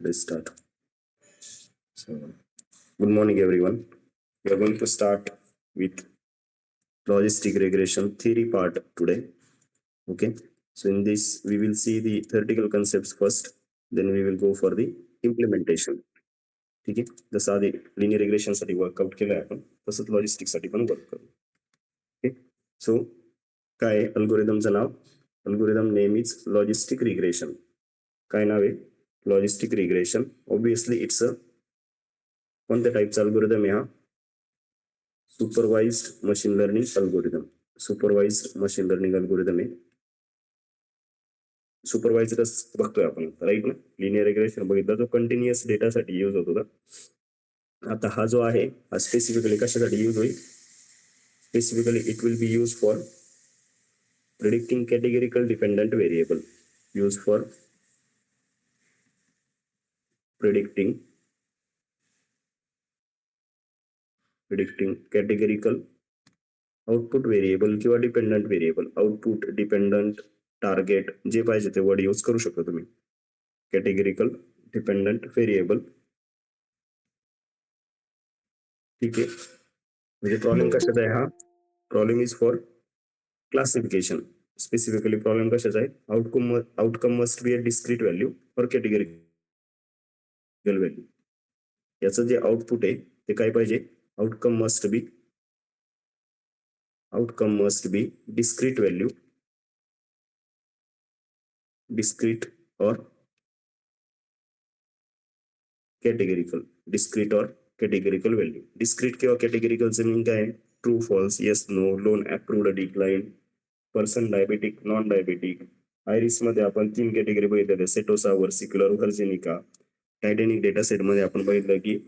Let's start. So, good morning, everyone. We are going to start with logistic regression theory part today. Okay. So, in this, we will see the theoretical concepts first, then we will go for the implementation. ठीक आहे, जसं आधी linear regression साठी workout केलंय आपण, तसंच logistic साठी पण वर्क करू. ओके. सो काय अल्गोरिदमचं नाव? Algorithm name is logistic regression. काय नाव आहे? Logistic regression. Obviously it's a कोणत्या टाईपचा अल्गोरिदम आहे हा? Supervised machine learning algorithm. Supervised machine learning algorithm आहे. सुपरवाइज्ड बघतोय आपण, राईट ना? लिनियर रिग्रेशन बघितलं, जो कंटिन्युअस डेटासाठी यूज होत होता. आता हा जो आहे हा स्पेसिफिकली कशासाठी यूज होईल? Specifically it will be use for predicting categorical dependent variable. Used for predicting categorical output variable किंवा dependent variable. Output, dependent, target, जे पाहिजे ते वर्ड यूज करू शकता तुम्ही. Categorical dependent variable. ठीक आहे. म्हणजे प्रॉब्लेम कशाचा आहे हा? Problem is for classification. Specifically problem कशाचा आहे? Outcome must be a discrete value for categorical value. याचं जे आउटपुट आहे ते काय पाहिजे? Outcome must be discrete value, discrete or categorical, discrete or categorical value. discrete किंवा categorical चे मीन काय? True, false, yes, no, loan, approved, decline, person diabetic, non diabetic. Iris मध्ये आपण 3 कॅटेगरी बघितल्या, setosa, versicolor, virginica. Titanic data set मध्ये आपण बघितलं की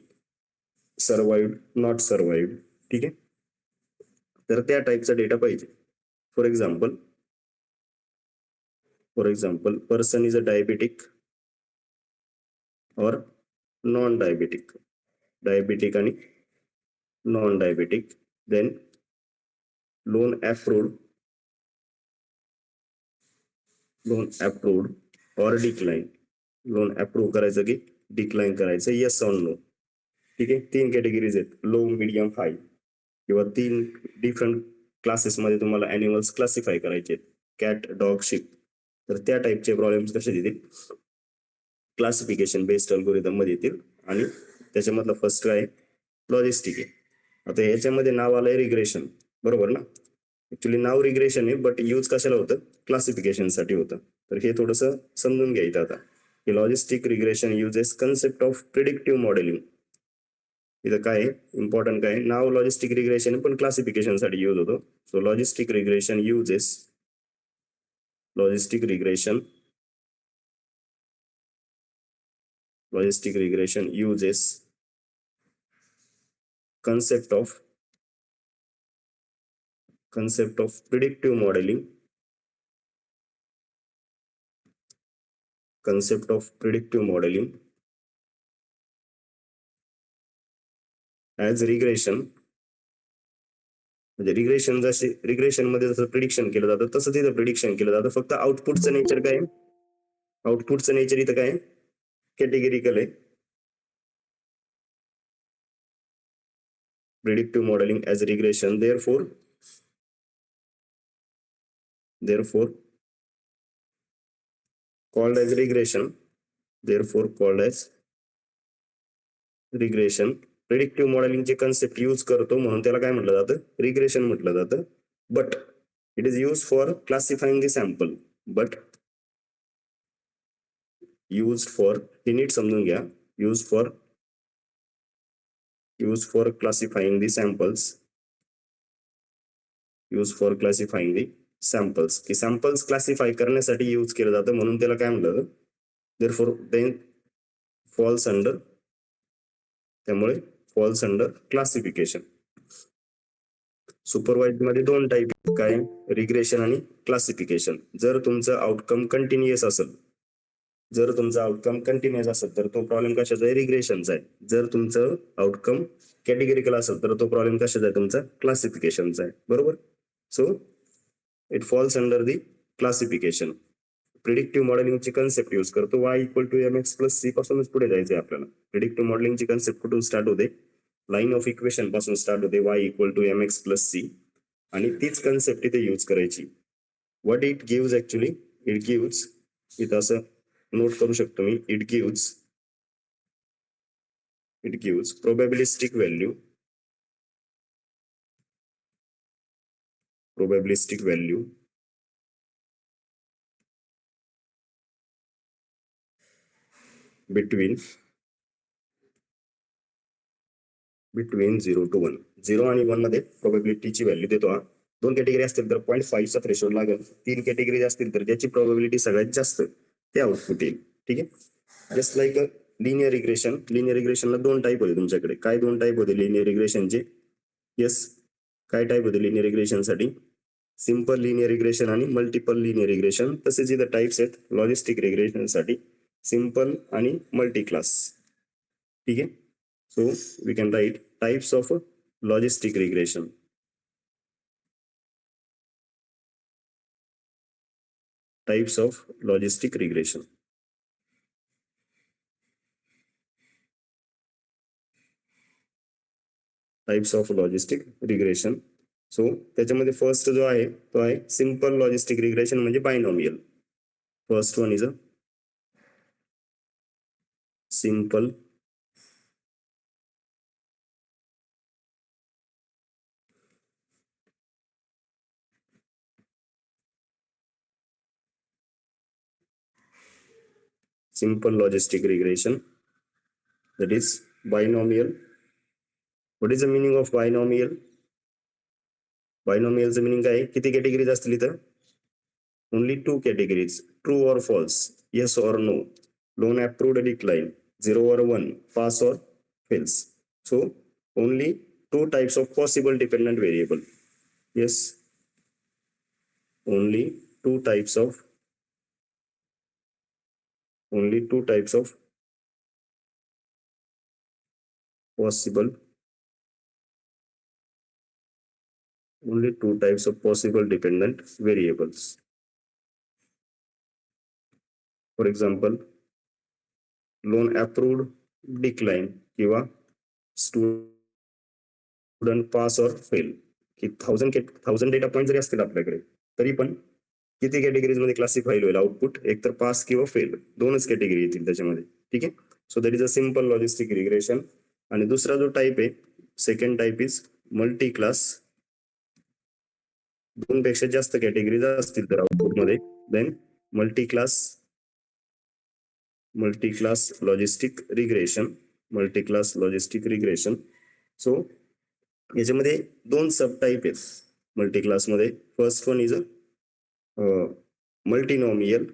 सर्वाइव्ड, नॉट सर्वाइव्ड. ठीक आहे. तर त्या टाईपचा डेटा पाहिजे. For example, person is a diabetic or non-diabetic. Diabetic आणि non-diabetic. Then loan approved or decline. Loan approve करायचं की डिक्लाइन करायचं, येस ऑर नो. ठीक आहे. 3 कॅटेगरीज आहेत, लो, मीडियम, हाय. किंवा 3 डिफरंट क्लासेस मध्ये तुम्हाला अॅनिमल्स क्लासिफाय करायचे, कॅट, डॉग, शीप. तर त्या टाईपचे प्रॉब्लेम्स कसे येतील? क्लासिफिकेशन बेस्ड अल्गोरिदम मध्ये येतील. आणि त्याच्यामधलं फर्स्ट काय? लॉजिस्टिक आहे. आता याच्यामध्ये नाव आलंय रिग्रेशन, बरोबर ना? ऍक्च्युली नाव रिग्रेशन आहे, बट यूज कशाला होतं? क्लासिफिकेशन साठी होतं. तर हे थोडस समजून घ्यायचं आता की logistic regression uses concept of predictive modelling. इथं काय इम्पॉर्टंट काय? नाव लॉजिस्टिक रिग्रेशन पण क्लासिफिकेशन साठी यूज होतो. So logistic regression uses concept of predictive modeling as regression. म्हणजे रिग्रेशन जसे रिग्रेशन मध्ये जसं प्रिडिक्शन केलं जातं तसं तिथं प्रिडिक्शन केलं जातं. फक्त आउटपुटचं नेचर काय? आउटपुटचं नेचर इथं काय? कॅटेगरिकल आहे. predictive modeling as regression, therefore called as regression. Predictive modelling चे कन्सेप्ट यूज करतो म्हणून त्याला काय म्हटलं जातं? रिग्रेशन म्हटलं जातं. But it is use for classifying the sample. हे नीट समजून घ्या. Use for classifying the samples. की सॅम्पल्स क्लासिफाय करण्यासाठी यूज केलं जातं म्हणून त्याला काय म्हणलं? Therefore then falls under classification. Supervised मध्ये 2 टाईप काय? रिग्रेशन आणि क्लासिफिकेशन. जर तुमचं आउटकम कंटिन्युअस असेल तर तो प्रॉब्लेम कशाचा आहे? रिग्रेशनचा आहे. जर तुमचं आउटकम कॅटेगरिकल असेल तर तो प्रॉब्लेम कशाचा आहे? तुमचा क्लासिफिकेशनचा आहे. बरोबर. So it falls under the classification. Predictive मॉडेलिंगची कन्सेप्ट यूज करतो y equal to mx plus c पासूनच पुढे जायचंय आपल्याला. प्रिडिक्टिव्ह मॉडेलिंगची कन्सेप्ट कुठून स्टार्ट होते, लाईन ऑफ इक्वेशन पासून स्टार्ट होते y equal to mx plus c, आणि तीच कन्सेप्ट इथे यूज करायची. What it gives actually, it gives, इथं असं नोट करू शकतो मी, it gives probabilistic value between 0 to 1. 0 आणि 1 मध्ये प्रोबॅबिलिटीची व्हॅल्यू देतो. हा 2 कॅटेगरी असतील तर 0.5 चा थ्रेशोल्ड लागेल. 3 कॅटेगरी असतील तर ज्याची प्रोबॅबिलिटी सगळ्यात जास्त ते आउटपुट येईल. ठीक आहे. Just like linear regression. Linear रिग्रेशनला 2 टाईप होते तुमच्याकडे. काय 2 टाईप होते लिनियर रिग्रेशनचे? येस, काय टाईप होते लिनियर रिग्रेशनसाठी? सिंपल लिनियर रिग्रेशन आणि मल्टिपल लिनियर रिग्रेशन. तसेच इथं टाइप्स आहेत लॉजिस्टिक रिग्रेशनसाठी, सिंपल आणि मल्टी क्लास. ठीक आहे. So we can write types of logistic regression. Types of logistic regression. Types of logistic regression. So त्याच्यामध्ये फर्स्ट जो आहे तो आहे सिंपल लॉजिस्टिक रिग्रेशन, म्हणजे binomial. First one is a simple logistic regression, that is binomial. What is the meaning of binomial? बायनॉमियलचं meaning काय? किती categories असतील इथं? ओनली 2 categories, ट्रू और फॉल्स, येस और no, loan approved decline, 0 or 1, pass और fails. So only 2 types of possible dependent variable. Yes, only 2 types of possible dependent variables. For example, loan approved decline किंवा student pass और fail, की 1000 data point जरी असतील आपल्याकडे तरी पण किती कॅटेगरीज मध्ये क्लासिफाय होईल आउटपुट? एक तर पास किंवा फेल, 2च कॅटेगरी येतील त्याच्यामध्ये. ठीक आहे. So that is a simple logistic regression. आणि दुसरा जो टाइप आहे, second type is multi class. 2 पेक्षा जास्त कॅटेगरीज असतील तर आउटपुट मध्ये, then multi class logistic regression. So याच्यामध्ये 2 सब टाइप आहेत मल्टी क्लास मध्ये. फर्स्ट वन इज मल्टीनॉमियल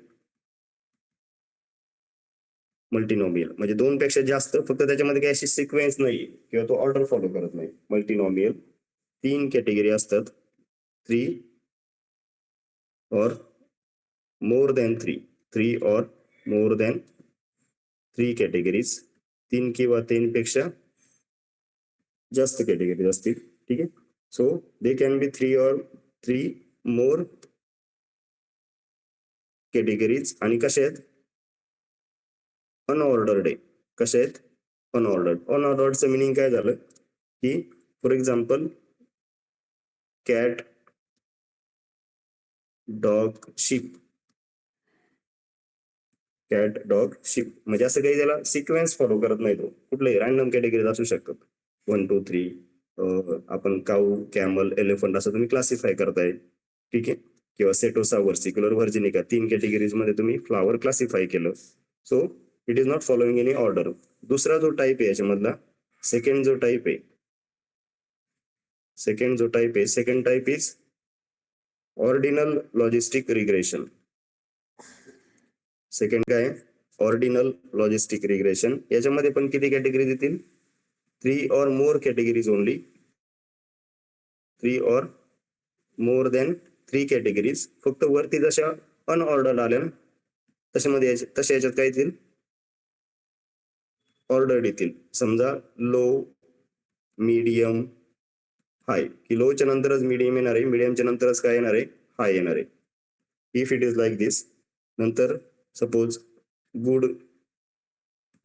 म्हणजे 2 पेक्षा जास्त, फक्त त्याच्यामध्ये काही अशी सिक्वेन्स नाही किंवा तो ऑर्डर फॉलो करत नाही. मल्टीनॉमियल 3 कॅटेगरी असतात, 3 or more than 3 कॅटेगरीज, 3 किंवा 3 पेक्षा जास्त कॅटेगरीज असतील. ठीक आहे. So they can be 3 or 3 more categories. आणि कशा आहेत? अनऑर्डर्ड आहे. कशा आहेत? अनऑर्डर्डचं मिनिंग काय झालं की, for example cat, dog, ship. म्हणजे असं काही त्याला सिक्वेन्स फॉलो करत नाही. तो कुठल्याही रॅन्डम कॅटेगरीज असू शकतात, 1 2 3. आपण काऊ, कॅमल, एलिफंट असं तुम्ही क्लासिफाय करताय. ठीक आहे. किंवा सेटोसा, व्हर्सिक्युलर, व्हर्जिनिका, 3 कॅटेगरीज मध्ये तुम्ही फ्लावर क्लासिफाय केलं. So it is not following any order. दुसरा जो टाइप आहे याच्यामधला, second type is ordinal logistic regression. Second काय? Ordinal logistic regression. याच्यामध्ये पण किती कॅटेगरीज येतील? 3 or more categories only. 3 or more than 3 categories. फक्त वरती जशा अनऑर्डर्ड आल्या तशामध्ये तशा याच्यात काय येतील? ऑर्डर्ड येतील. समजा लो, मीडियम, हाय, की लोच्या नंतरच मीडियम येणार आहे, मीडियमच्या नंतरच काय येणार आहे? हाय येणार आहे. इफ इट इज लाईक दिस, नंतर सपोज गुड,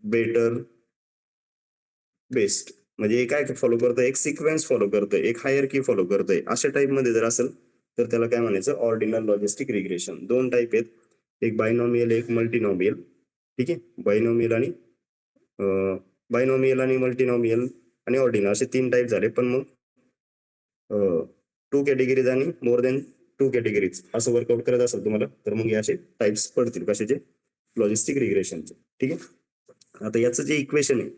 बेटर, बेस्ट, म्हणजे हे काय फॉलो करतोय, एक सिक्वेन्स फॉलो करतोय, एक हायरकी फॉलो करतोय. अशा टाइप मध्ये जर असेल तर त्याला काय म्हणायचं, ऑर्डिनल लॉजिस्टिक रिग्रेशन. दोन टाइप आहेत, एक बायनॉमियल, एक मल्टीनॉमियल. ठीक आहे, बायनॉमियल आणि मल्टीनॉमियल आणि ऑर्डिनल असे तीन टाइप झाले. पण मग 2 कॅटेगरीज आणि मोर दॅन 2 कॅटेगरीज असं वर्कआउट करत असेल तुम्हाला तर मग हे असे टाइप्स पडतील कशाचे, लॉजिस्टिक रिग्रेशनचे. ठीक आहे, आता याचं जे इक्वेशन आहे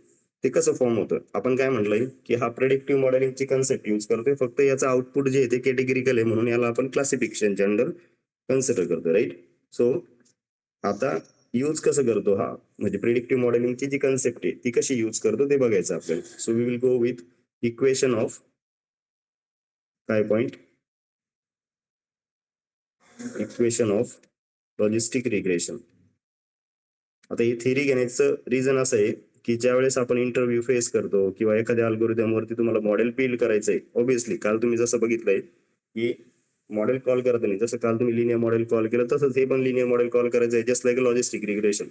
ते कसं फॉर्म होतं, आपण काय म्हटलंय की हा प्रेडिक्टिव्ह मॉडेलिंगची कन्सेप्ट यूज करतोय, फक्त याचं आउटपुट जे आहे ते कॅटेगरिकल आहे म्हणून याला आपण क्लासिफिकेशनच्या अंडर कन्सिडर करतो, राईट. सो आता यूज कसं करतो हा, म्हणजे प्रिडिक्टिव्ह मॉडेलिंगची जी कन्सेप्ट आहे ती कशी यूज करतो ते बघायचं आपल्याला. So we will go with equation of काय point, equation of logistic regression. आता ही थिअरी घेण्याचं रिझन असं आहे की ज्यावेळेस आपण इंटरव्ह्यू फेस करतो किंवा एखाद्या अल्गोरिदम वरती तुम्हाला मॉडेल बिल्ड करायचंय, ऑब्विसली काल तुम्ही जसं बघितलंय की मॉडेल कॉल करताना जसं काल तुम्ही लिनियर मॉडेल कॉल केलं तसंच हे पण लिनियर मॉडेल कॉल करायचं आहे, जस्ट लाईक लॉजिस्टिक रिग्रेशन.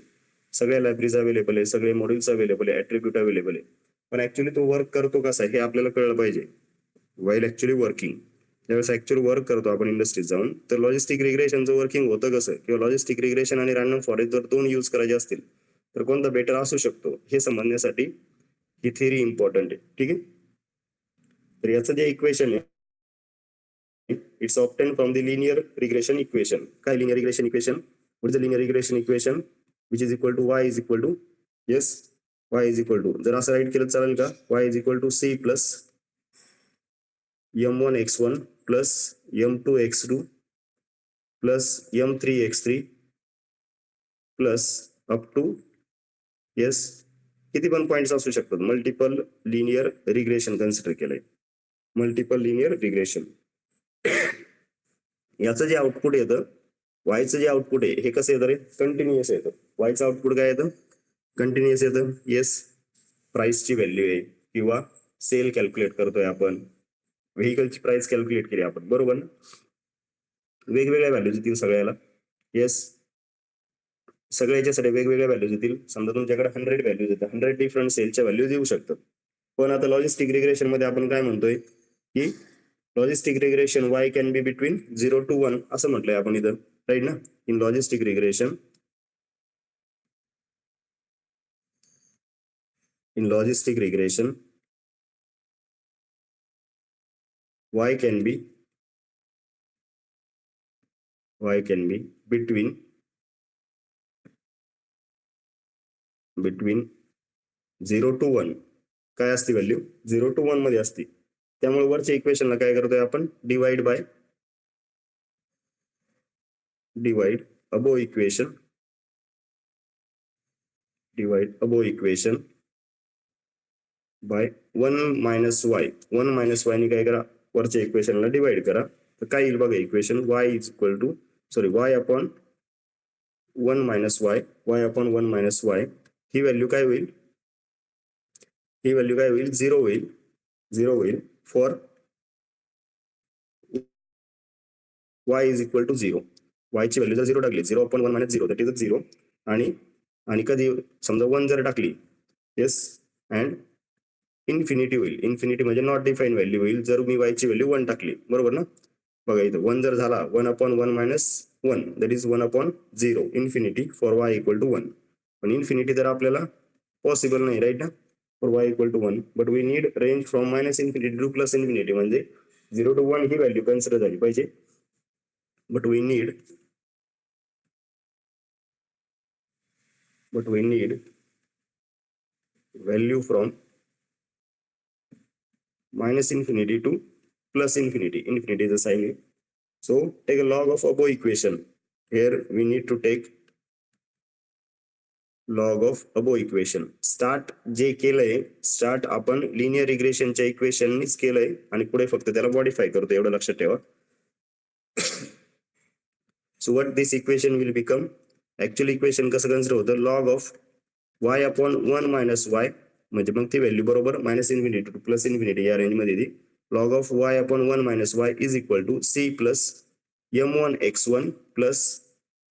सगळ्या लायब्ररीज अवेलेबल आहे, सगळे मॉड्यूल्स अवेलेबल आहे, ऍट्रिब्यूट अवेलेबल आहे, पण ऍक्च्युली तो वर्क करतो कसा हे आपल्याला कळलं पाहिजे. वाईल ऍक्च्युली वर्किंग, ज्यावेळेस ऍक्च्युअल वर्क करतो आपण इंडस्ट्रीत जाऊन, तर लॉजिस्टिक रिग्रेशनचं वर्किंग होतं कसं, किंवा लॉजिस्टिक रिग्रेशन आणि रॅन्डम फॉरेस्ट जर दोन यूज करायचे असतील तर कोणता बेटर असू शकतो हे समजण्यासाठी ही थिअरी इम्पॉर्टंट आहे. ठीक आहे, तर याचं जे इक्वेशन आहे it's obtain from the linear regression equation. काय linear regression equation, what is the linear regression equation, which is equal to y is equal to, yes, y is equal to, जर असं राईट केलं चालेल का, y is equal to c plus m1 x1 plus m2 x2 plus m3 x3 plus up to, yes, किती पण points असू शकतात, multiple linear regression consider केलंय, मल्टिपल लिनियर रिग्रेशन. याचं जे आउटपुट येतं, वायचं जे आउटपुट आहे हे कसं येतं रे, कंटिन्युअस येतं. वायचं आउटपुट काय येतं, कंटिन्युअस येतं. येस, प्राइसची व्हॅल्यू आहे किंवा सेल कॅल्क्युलेट करतोय आपण, व्हेकलची प्राइस कॅल्क्युलेट केली आपण, बरोबर ना, वेगवेगळ्या व्हॅल्यूज येतील सगळ्याला. येस, सगळ्या याच्यासाठी वेगवेगळ्या व्हॅल्यूज येतील. समजा तुमच्याकडे 100 व्हॅल्यूज येतात, 100 डिफरंट सेलच्या व्हॅल्यूज येऊ शकतात. पण आता लॉजिस्टिक रिग्रेशन मध्ये आपण काय म्हणतोय की logistic regression Y can be between 0 to 1 असं म्हटलंय आपण इथं, राईट ना. In logistic regression, in logistic regression y can be between 0 to 1. काय असते व्हॅल्यू, 0 to 1 मध्ये असते. त्यामुळे वरच्या इक्वेशनला काय करतोय आपण, divide above equation by 1 minus y. 1 minus y ने काय करा, वरच्या इक्वेशनला डिवाइड करा, तर काय येईल बघा equation, y is equal to y upon 1 minus y, y upon 1 minus y, ही व्हॅल्यू काय होईल, 0 होईल for y is equal to 0. y ची व्हॅल्यू जर 0 टाकली, 0 अपॉन 1 मायनस 0 दॅट इज 0, आणि कधी समजा 1 जर टाकली, येस, अँड इन्फिनिटी होईल. इन्फिनिटी म्हणजे नॉट डिफाईन व्हॅल्यू होईल जर मी y ची व्हॅल्यू 1 टाकली, बरोबर ना. बघा इथं 1 जर झाला, 1 upon 1 minus 1 that is 1 upon 0 infinity for y equal to 1. पण इन्फिनिटी तर आपल्याला पॉसिबल नाही, राईट ना, for y equal to 1. But we need range from minus infinity to plus infinity, म्हणजे 0 to 1 ही व्हॅल्यू कन्सिडर झाली पाहिजे. But we need value from minus infinity to plus infinity. Infinity is a sign. So take a log of above equation. Here we need to take log of above equation. Start जे केलंय, start आपण linear रिग्रेशनच्या इक्वेशननीच केलंय आणि पुढे फक्त त्याला modify करतो, एवढं लक्षात ठेवा. So what this equation will become, actual equation कसं कन्सिडर होतं, log of y upon 1 minus y, म्हणजे मग ती व्हॅल्यू बरोबर minus infinity to plus infinity या रेंज मध्ये ती, log of y upon 1 minus y is equal to c plus m1 x1 plus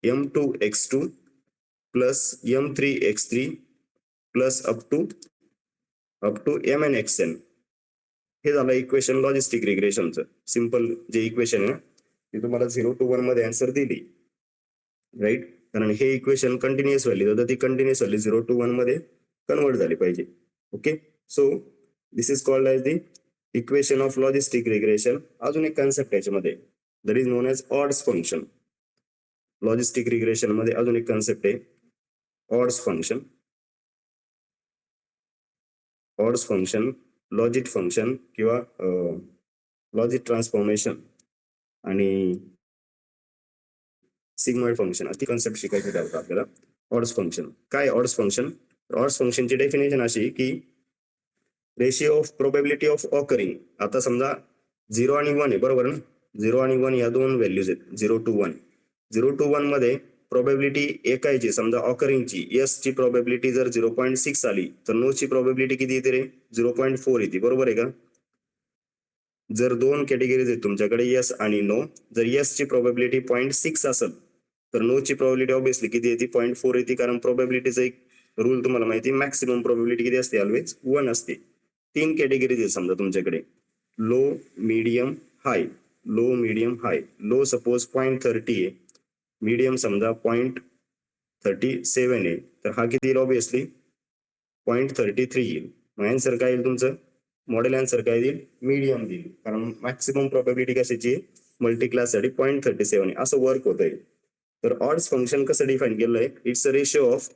m2 x2 plus m3 x3 plus up to mn xn. हे झालं equation logistic रिग्रेशनचं. Simple जे equation आहे ते तुम्हाला 0 to 1 मध्ये आन्सर दिली, राईट. कारण हे इक्वेशन कंटिन्युअस व्हॅल्यू तर ती कंटिन्युअस व्हॅल्यू 0 to 1 मध्ये कन्वर्ट झाली पाहिजे. Okay, so this is called as the equation of logistic regression. अजून एक कन्सेप्ट याच्यामध्ये that is known as odds function. Logistic regression मध्ये अजून एक कन्सेप्ट आहे odds function. Odds function, logic function किंवा लॉजिक ट्रान्सफॉर्मेशन आणि सिग्मॉइड फंक्शन अशी कन्सेप्ट शिकायची होतं आपल्याला. ऑड्स फंक्शन काय? ऑड्स फंक्शन, ऑड्स फंक्शनची डेफिनेशन अशी की ratio of probability of occurring. आता समजा 0 आणि 1 आहे, बरोबर ना. 0 आणि 1 या दोन व्हॅल्यूज आहेत. 0 to 1. 0 to 1 मध्ये प्रोबॅबिलिटी एकायची, समजा ऑकरिंगची यस ची प्रोबॅबिलिटी जर 0.6 आली तर नो ची प्रोबॅबिलिटी किती येते रे? 0.4 येते, बरोबर आहे का. जर दोन कॅटेगरीज आहेत तुमच्याकडे यस आणि नो, जर यस ची प्रोबॅबिलिटी 0.6 असेल तर नो ची प्रोबॅबिलिटी ऑब्विसली किती येते? 0.4 येते. कारण प्रोबॅबिलिटीचा एक रूल तुम्हाला माहिती, मॅक्सिमम प्रोबॅबिलिटी किती असते? ऑलवेज 1 असते. 3 कॅटेगरीज आहेत समजा तुमच्याकडे, लो, मीडियम, हाय. लो, मीडियम, हाय. लो सपोज 0.30 आहे, मीडियम समजा 0.37 आहे, तर हा किती येईल? ऑब्विसली 0.33 येईल. मग आन्सर काय येईल तुमचं? मॉडेल आन्सर काय येईल? मीडियम देईल. कारण मॅक्सिमम प्रोबॅबिलिटी कशाची? मल्टी क्लास साठी 0.37 आहे. असं वर्क होत आहे. तर ऑड्स फंक्शन कसं डिफाईन केलं आहे? इट्स अ रेशिओ ऑफ,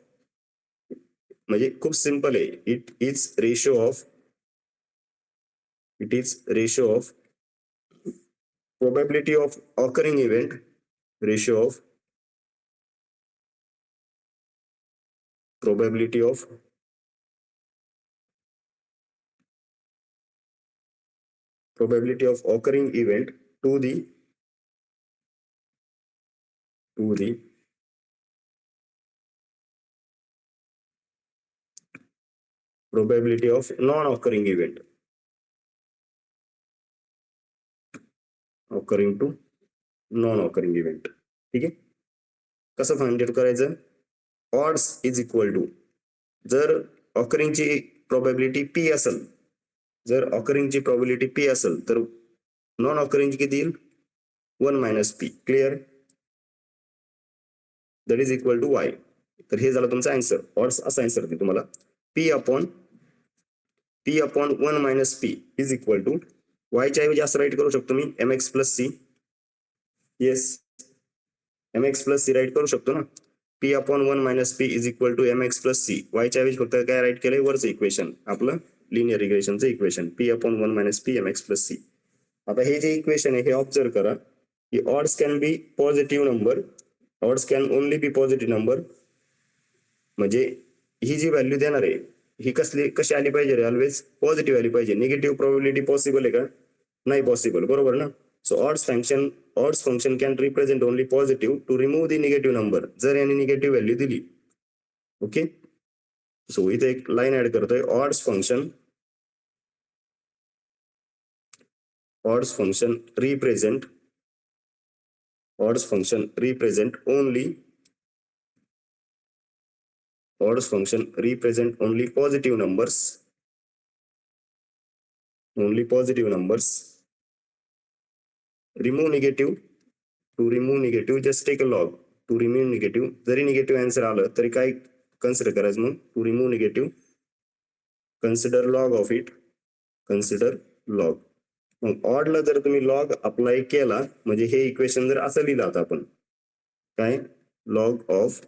म्हणजे खूप सिंपल आहे, it is ratio of probability of occurring event, ratio of probability of occurring event to the probability of non-occurring event occurring to non-occurring event. ठीक आहे. कसं find out करायचं? Odds is equal to, जर ऑकरिंगची probability P असेल, जर ऑकरिंगची probability P असेल तर non ऑकरिंगची किती येईल? 1 - p. Clear? That is equal to y. तर हे झालं तुमचा आन्सर. ऑड्स असा आन्सर देते तुम्हाला, p upon 1 - p is equal to वायच्या ऐवजी असं राईट करू शकतो मी mx plus c. Yes, mx plus c write करू शकतो ना. p upon 1 - p is equal to mx plus c. वायच्या ऐवजी फक्त काय राईट केलंय? वरचं इक्वेशन, आपलं लिनियर रिग्रेशनचं equation, p upon 1 - p mx plus सी. आता हे जे इक्वेशन आहे हे ऑब्झर्व करा की odds can be positive number, odds can only be positive number. म्हणजे ही जी व्हॅल्यू देणार आहे ही कशी आली पाहिजे? ऑलवेज पॉझिटिव्ह आली पाहिजे. निगेटिव्ह प्रोबॅबिलिटी पॉसिबल आहे का? नाही पॉसिबल, बरोबर ना. So odds function can represent only positive to remove the negative number, जर याने निगेटिव्ह व्हॅल्यू दिली. ओके, सो इथे एक लाईन ऍड करतोय, odds function represent only positive numbers. Remove negative. To remove negative just take a log. To remove negative, जरी negative answer आलं तरी काय कन्सिडर करायचं? मग to remove negative consider log of it, consider log. मग ऑडला जर तुम्ही लॉग अप्लाय केला म्हणजे हे इक्वेशन जर असं लिहिलं आता आपण काय? लॉग ऑफ,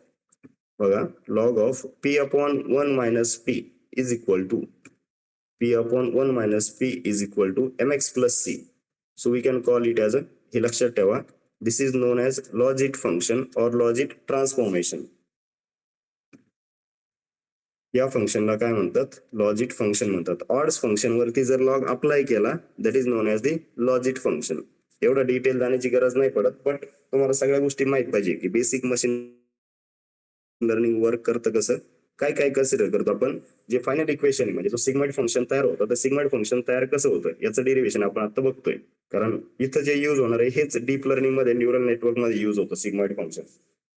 बघा, log of p upon 1 - p is equal to p upon 1 - p is equal to mx plus c. So we can call it as a, हे लक्षात ठेवा, this is known as logic function और logic transformation. या फंक्शनला काय म्हणतात? Logic function म्हणतात. Odds function वरती जर लॉग अप्लाय केला that is known as the logic function. एवढं डिटेल जाण्याची गरज नाही पडत, बट तुम्हाला सगळ्या गोष्टी माहित पाहिजे की बेसिक मशीन लर्निंग वर्क करतं कसं, काय काय कन्सिडर करतो आपण. जे फायनल इक्वेशन आहे म्हणजे जो सिग्मॉइड फंक्शन तयार होतं, तर सिग्मॉइड फंक्शन तयार कसं होतं याचं डेरिव्हेशन आपण आता बघतोय. कारण इथं जे यूज होणार आहे हेच डीप लर्निंग मध्ये, न्यूरल नेटवर्क मध्ये यूज होतं सिग्मॉइड फंक्शन.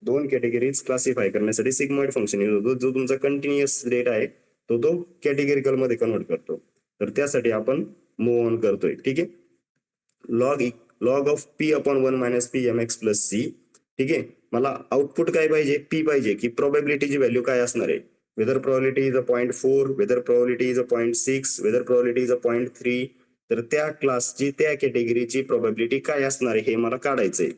दोन कॅटेगरीज क्लासिफाय करण्यासाठी सिग्मॉइड फंक्शन यूज होतो. जो तुमचा कंटिन्युअस डेटा आहे तो कॅटेगरिकल मध्ये कन्वर्ट करतो. तर त्यासाठी आपण मूव्ह ऑन करतोय. ठीक आहे. Log of p upon 1 minus p m x plus c. ठीक आहे. मला आउटपुट काय पाहिजे, पी पाहिजे, की प्रोबॅबिलिटीची व्हॅल्यू काय असणार आहे. Whether probability is a 0.4, whether probability is a 0.6, whether probability is a 0.3. तर त्या क्लासची त्या कॅटेगरीची प्रोबॅबिलिटी काय असणार आहे हे मला काढायचंय.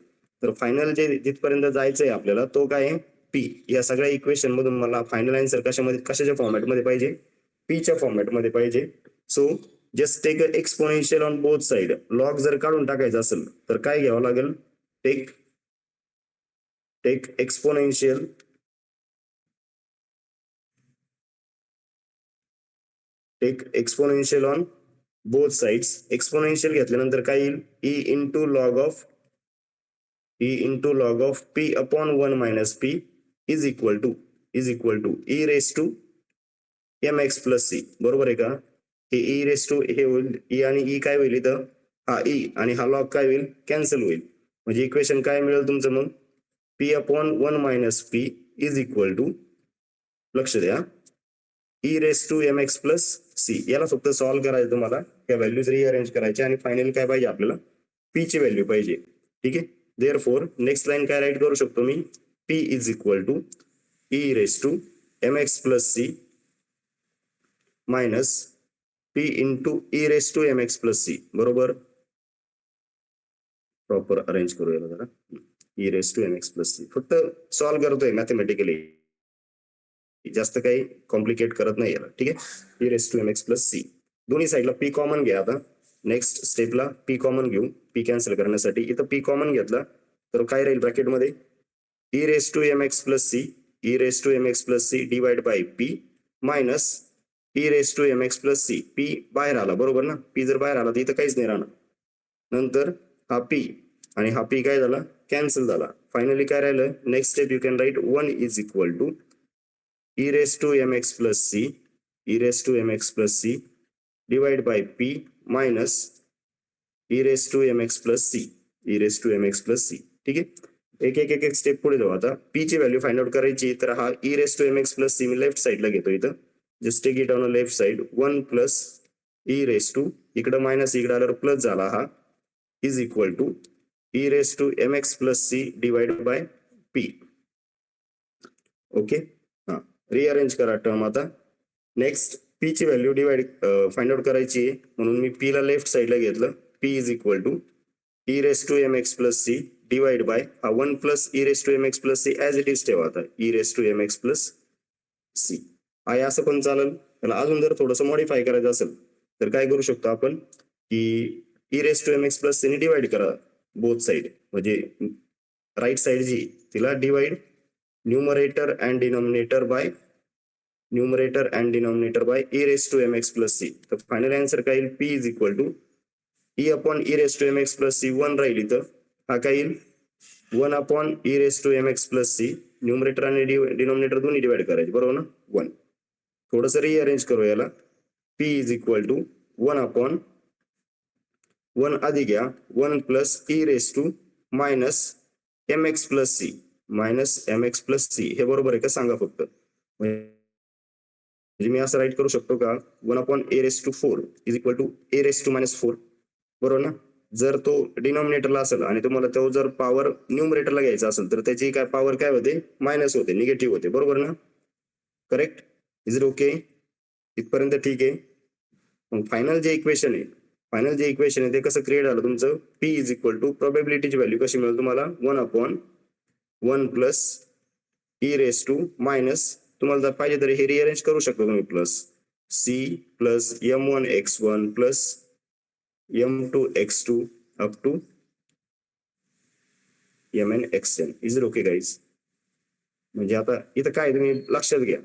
तर फायनल जे जिथपर्यंत जायचंय आपल्याला तो काय आहे, पी. या सगळ्या इक्वेशन मधून मला फायनल आन्सर कशाच्या फॉर्मॅटमध्ये पाहिजे, पीच्या फॉर्मॅटमध्ये पाहिजे. So just take exponential on both side. Log जर काढून टाकायचं असेल तर काय घ्यावं लागेल, take exponential on both sides. Exponential घेतल्यानंतर काय येईल, e into log of p upon 1 minus p is equal to e raise to m x plus c. बरोबर आहे का. हे ई रेस टू हे होईल, ई आणि ई काय होईल इथं, हा ई आणि हा लॉग काय होईल, कॅन्सल होईल. म्हणजे इक्वेशन काय मिळेल तुमचं मग, p upon 1 minus p is equal to, लक्ष द्या, e raise to m x plus c. याला फक्त सॉल्व्ह करायचं तुम्हाला, त्या व्हॅल्यूज रिअरेंज करायच्या आणि फायनल काय पाहिजे आपल्याला, पी ची व्हॅल्यू पाहिजे. ठीक आहे. देअरफॉर नेक्स्ट लाईन काय राईट करू शकतो मी, p is equal to e raise to m x plus c minus p into e raise to m x plus c. बरोबर. प्रॉपर अरेंज करूया जरा. E raise to m x plus c फक्त solve करतोय mathematically, जास्त काही complicate करत नाही याला. ठीक आहे. E raise to m x plus c. दोन्ही साईडला पी कॉमन घ्या. आता नेक्स्ट स्टेपला पी कॉमन घेऊ. पी कॅन्सल करण्यासाठी इथं पी कॉमन घेतला तर काय राहील ब्रॅकेटमध्ये, e raise to m x plus c, e raise to m x plus c divide by p minus e raise to m x plus c. P बाहेर आला, बरोबर ना. पी जर बाहेर आला तर इथं काहीच नाही राहणार. नंतर हा पी आणि हा पी काय झाला, कॅन्सल झाला. फायनली काय राहिलं, next step you can write 1 is equal to e raise to m x plus c, e raise to m x plus c divide by p minus e raise to m x plus c, e raise to m x plus c. ठीक आहे. एक एक एक एक step पुढे जाऊ. आता P ची व्हॅल्यू फाइंड आउट करायची, तर हा e raise to m x plus c मी लेफ्ट साइडला घेतो. इथं just take it on left side. 1 plus e raise to, इकडं मायनस इकडे आल्यावर प्लस झाला हा, is equal to e raise to m x plus c divide by p. Okay. हा, रिअरेंज करा टर्म. आता नेक्स्ट पी ची व्हॅल्यू फाइंड आउट करायची म्हणून मी पी ला लेफ्ट साइडला घेतलं. P is equal to e raise to m x plus c divide by हा 1 plus e raise to m x plus c as it is ठेवा. आता e raise to m x plus c आहे असं पण चालेल. त्याला अजून जर थोडंसं मॉडिफाय करायचं असेल तर काय करू शकतो आपण, की e raise to m x plus c ने डिवाइड करा बोथ साइड. म्हणजे राईट साइड जी तिला divide numerator and denominator by e raise to m x plus c. तर फायनल आन्सर काय येईल, p is equal to e upon e raise to m x plus c 1 राहील इथं. हा काय येईल 1 upon e raise to m x plus c. Numerator आणि denominator दोन्ही डिवाइड करायचे, बरोबर ना. 1. थोडंसं रिअरेंज करू याला. P is equal to 1 upon 1 आधी घ्या 1 plus e raise to minus m x plus c हे बरोबर आहे का सांगा फक्त. म्हणजे मी असं राईट करू शकतो का, 1 upon e raise to 4 is equal to e raise to minus 4, बरोबर ना. जर तो डिनॉमिनेटरला असेल आणि तुम्हाला तो जर पॉवर न्यूमरेटरला घ्यायचा असेल तर त्याची काय पॉवर काय होते, मायनस होते, निगेटिव्ह होते, बरोबर ना. करेक्ट. Is it okay. इथपर्यंत ठीक आहे. मग फायनल जे इक्वेशन आहे ते कसं क्रिएट झालं तुमचं, पी इज इक्वल टू प्रोबॅबिलिटीची व्हॅल्यू कशी मिळेल तुम्हाला, 1 upon 1 plus e raise to minus, तुम्हाला जर पाहिजे तर हे रिअरेंज करू शकतो तुम्ही, plus c plus m1 x1 plus m2 x2 up to mn xn. Is it okay guys. म्हणजे आता इथं काय तुम्ही लक्षात घ्या,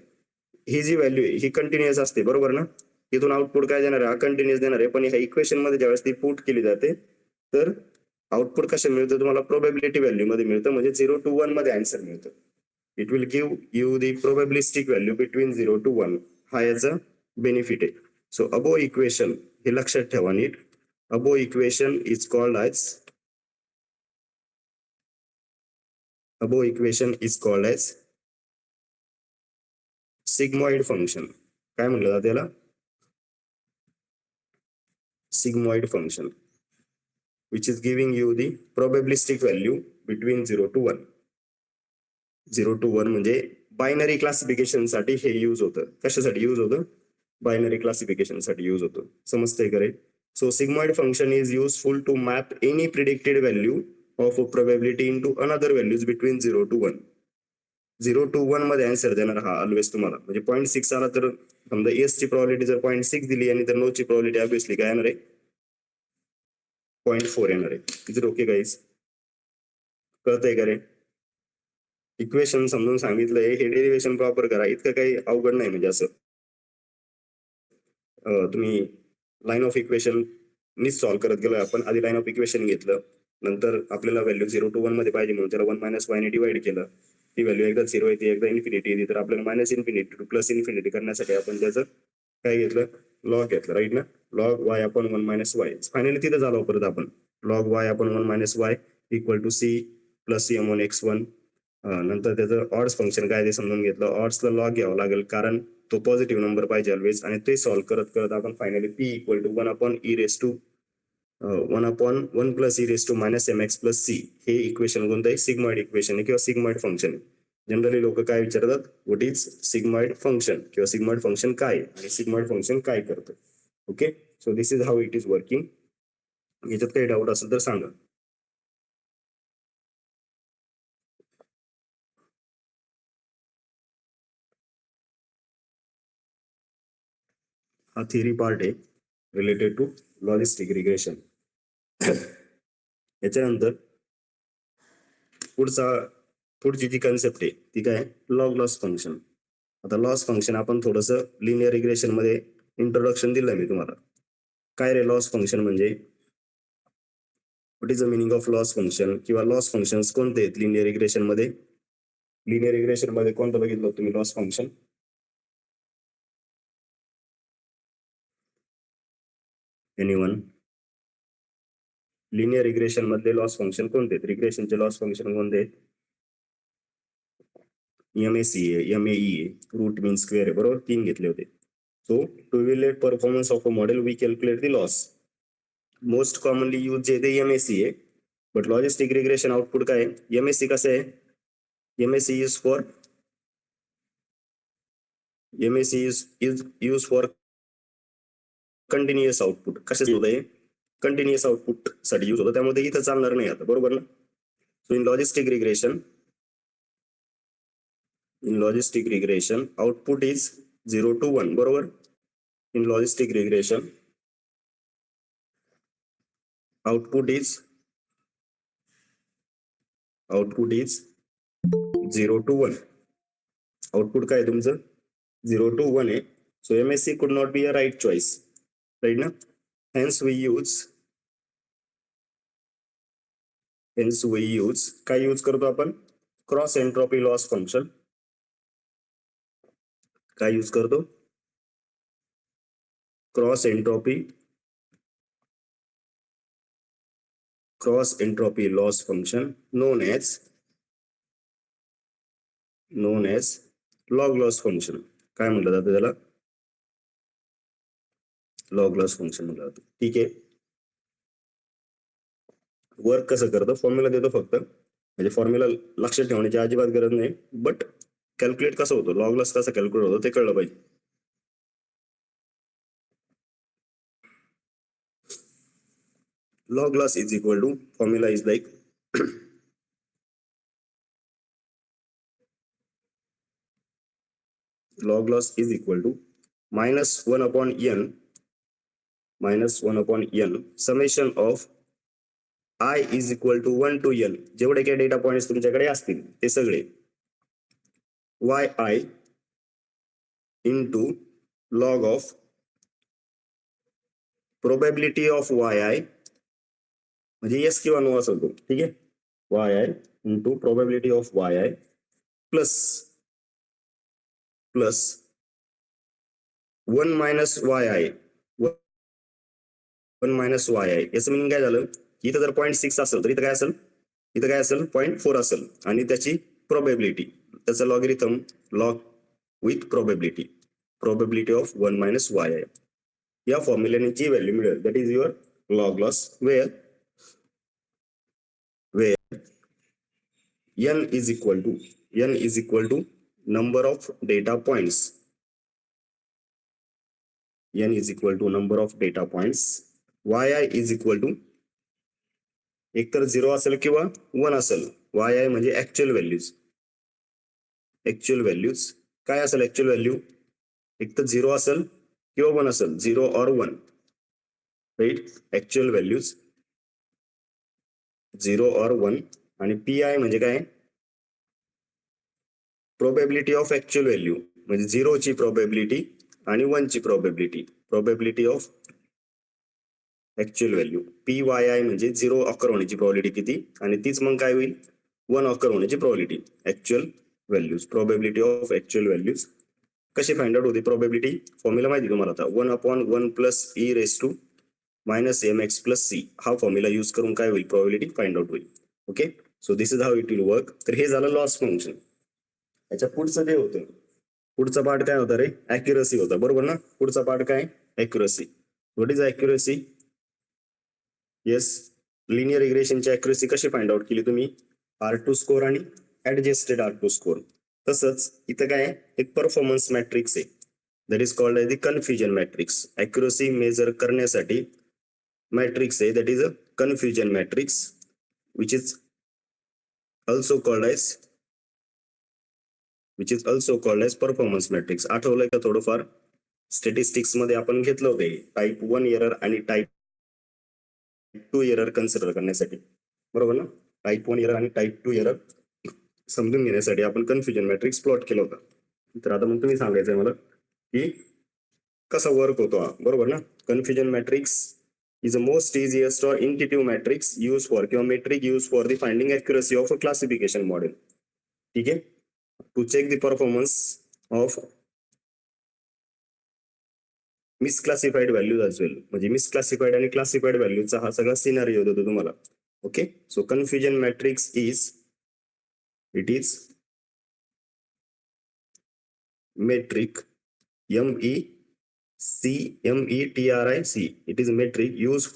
ही जी व्हॅल्यू आहे ही कंटिन्युअस असते, बरोबर ना. इथून आउटपुट काय देणार आहे, हा कंटिन्युअस देणार आहे. पण ह्या इक्वेशन मध्ये ज्यावेळेस ती पुट केली जाते तर आउटपुट कशा मिळतं तुम्हाला, प्रोबॅबिलिटी व्हॅल्यू मध्ये मिळतं. म्हणजे 0 to 1 मध्ये आन्सर मिळतं. It will give you the probabilistic value between 0 to 1. हा याचा बेनिफिट आहे. सो अबो इक्वेशन हे लक्षात ठेवा नीट. Above equation is called as above equation is called as sigmoid function. काय म्हणलं जातं त्याला? Sigmoid function, which is giving you the probabilistic value between 0 to 1. 0 to 1 म्हणजे बायनरी क्लासिफिकेशन साठी हे यूज होतं. कशासाठी यूज होतं? बायनरी क्लासिफिकेशन साठी यूज होतं. समजतंय का रे? So sigmoid function is useful to map any predicted value of a probability into another values between 0 to 1. 0 to 1 मध्ये आन्सर देणार हा ऑलवेज तुम्हाला. म्हणजे 0.6 आला तर समजा एस ची प्रोबॅबिलिटी जर 0.6 दिली आणि तर नो ची प्रोबॅबिलिटी ऑब्विसली काय येणार आहे? 0.4 येणार आहे. Is okay guys? कळतंय का रे? इक्वेशन समजून सांगितलंय, हे डेरिव्हेशन प्रॉपर करा. इतकं काही अवघड नाही. म्हणजे असं तुम्ही लाईन ऑफ इक्वेशन नीच सॉल्व्ह करत गेलो. आपण आधी लाईन ऑफ इक्वेशन घेतलं, नंतर आपल्याला व्हॅल्यू 0 to 1 मध्ये पाहिजे म्हणून त्याला 1 - y ने डिवाइड केलं. ती व्हॅल्यू एकदा 0 येते, एकदा इन्फिनिटी येते. तर आपल्याला -∞ टू +∞ करण्यासाठी आपण त्याचं काय घेतलं? लॉग घेतलं, राईट ना? Log y upon 1 - y. Finally तिथं झालो परत आपण. Log y upon 1 - y equal to c plus m on x1. नंतर त्याचं ऑड्स फंक्शन काय ते समजून घेतलं. ऑड्सला लॉग घ्यावं लागेल कारण तो पॉझिटिव्ह नंबर पाहिजे ऑलवेज. आणि ते सॉल्व्ह करत करत आपण finally p equal to 1 upon e raise to 1 upon 1 plus e raise to -mx plus c. हे इक्वेशन कोणतं आहे? सिग्मॉइड इक्वेशन आहे किंवा सिग्मॉइड फंक्शन आहे. जनरली लोक काय विचारतात? व्हॉट इज सिग्मॉइड फंक्शन किंवा सिग्मॉइड फंक्शन काय आणि सिग्मॉइड फंक्शन काय करतं. Okay, so this is how it is working. याच्यात काही डाऊट असेल तर सांगा. हा थिअरी पार्ट आहे रिलेटेड टू लॉजिस्टिक रिग्रेशन. याच्यानंतर पुढची जी कन्सेप्ट आहे ती काय? Log loss function. आता लॉस फंक्शन आपण थोडस लिनियर रिग्रेशन मध्ये इंट्रोडक्शन दिलं मी तुम्हाला. काय रे लॉस फंक्शन म्हणजे? What is the meaning of loss function किंवा लॉस फंक्शन्स कोणते आहेत लिनियर रिग्रेशन मध्ये? लिनियर रिग्रेशन मध्ये कोणतं बघितलं तुम्ही loss function? Anyone? Linear regression मधले लॉस फंक्शन कोणते आहेत? रिग्रेशनचे लॉस फंक्शन कोणते आहेत? MAC आहे, MAE आहे, रूट मीन स्क्वेअर आहे, बरोबर? 3 घेतले होते. So to evaluate performance of a model we calculate the loss. Most commonly use जे ते MAC आहे. बट लॉजिस्टिक रिग्रेशन आउटपुट काय आहे? MAC कसं आहे? MAC is used for continuous output. कशाच होतंय? कंटिन्युअस आउटपुट साठी यूज होतं, त्यामुळे इथं चालणार नाही आता, बरोबर ना? So in logistic regression output is 0 to 1, बरोबर? In logistic regression output is 0 to 1. Output काय तुमचं? 0 to 1 आहे. So MAC could not be a right choice, right ना? Hence we use काय यूज करतो आपण? Cross entropy loss function. काय use करतो? Cross entropy loss function known as log loss function. काय म्हटलं जातं त्याला? लॉग लॉस फंक्शन म्हटलं जातं. ठीक आहे. वर्क कसं करतं? फॉर्म्युला देतो फक्त, म्हणजे फॉर्म्युला लक्षात ठेवण्याची अजिबात गरज नाही, बट कॅल्क्युलेट कसं होतं, लॉग लॉस कसं कॅल्क्युलेट होतं ते कळलं पाहिजे. log loss is equal to, formula is like log loss is equal to -1 upon n summation of I is equal to 1 to n. जेवढे काही डेटा पॉइंट्स तुमच्याकडे असतील ते सगळे yi into log of probability of yi, म्हणजे yes किंवा no असेल तो, ठीक आहे? yi into probability of yi plus 1 minus yi. 1 minus yi याचं मिनिंग काय झालं? इथं जर 0.6 असेल तर इथं काय असेल? इथं काय असेल 0.4 असेल आणि त्याची प्रोबॅबिलिटी, त्याचा logarithm log with probability of 1 minus y आहे. या फॉर्म्युल्याने जी व्हॅल्यू मिळेल that is your log loss, where n is equal to number of data points. N is equal to number of data points. yi is equal to एकतर 0 असेल किंवा 1 असेल. yi म्हणजे ऍक्च्युअल व्हॅल्यूज. काय असेल ऍक्च्युअल व्हॅल्यू? एक तर 0 असेल किंवा 1 असेल, 0 और 1, राईट. ऍक्च्युअल व्हॅल्यूज 0 और 1. आणि पी आय म्हणजे काय? प्रोबॅबिलिटी ऑफ ऍक्च्युअल व्हॅल्यू, म्हणजे 0 ची प्रोबॅबिलिटी आणि 1 ची probability of actual value. P Y I म्हणजे 0 ऑकर होण्याची प्रोबॅबिलिटी किती, आणि तीच मग काय होईल? 1 ऑकर होण्याची probability. Actual values, probability of actual values. कशी फाइंड आउट होती प्रोबॅबिलिटी? फॉर्म्युला माहिती तुम्हाला आता, 1/1 plus e raise to minus m x plus c. हा फॉर्म्युला युज करून काय होईल? प्रोबॅबिलिटी फाइंड आउट होईल. Okay, so this is how it will work. तर हे झालं लॉस फंक्शन. याच्या पुढचं जे होतं, पुढचा पार्ट काय होता रे? ऍक्युरसी होता, बरोबर ना? पुढचा पार्ट काय? Accuracy. What is accuracy? Yes, linear रिग्रेशनची ऍक्युरसी कशी फाइंड आउट केली तुम्ही? R2 स्कोर आणि ऍडजस्टेड R2 स्कोर. तसंच इथं काय, एक परफॉर्मन्स मॅट्रिक्स आहे, that is called as the confusion matrix. Accuracy measure करण्यासाठी मॅट्रिक्स आहे, that is a confusion matrix, which is also called as performance matrix. आठवलंय का थोडंफार? स्टॅटिस्टिक्स मध्ये आपण घेतलं होते टाईप 1 एरर आणि टाईप 2 एरर कन्सिडर करण्यासाठी, बरोबर ना? टाईप 1 एरर आणि टाईप 2 एरर समजून घेण्यासाठी आपण कन्फ्युजन मॅट्रिक्स प्लॉट केला होता. तर आता मग तुम्ही सांगायचंय मला की कसा वर्क होतो हा, बरोबर ना? Confusion matrix is the most easiest or intuitive matrix used for किंवा metric used for the finding accuracy of a classification model. ठीक आहे, to check the performance of misclassified values as well. म्हणजे misclassified आणि classified व्हॅल्यूचा हा सगळा scenario देतो तुम्हाला. Okay, so confusion matrix is metric, MECMETRIC. It is metric used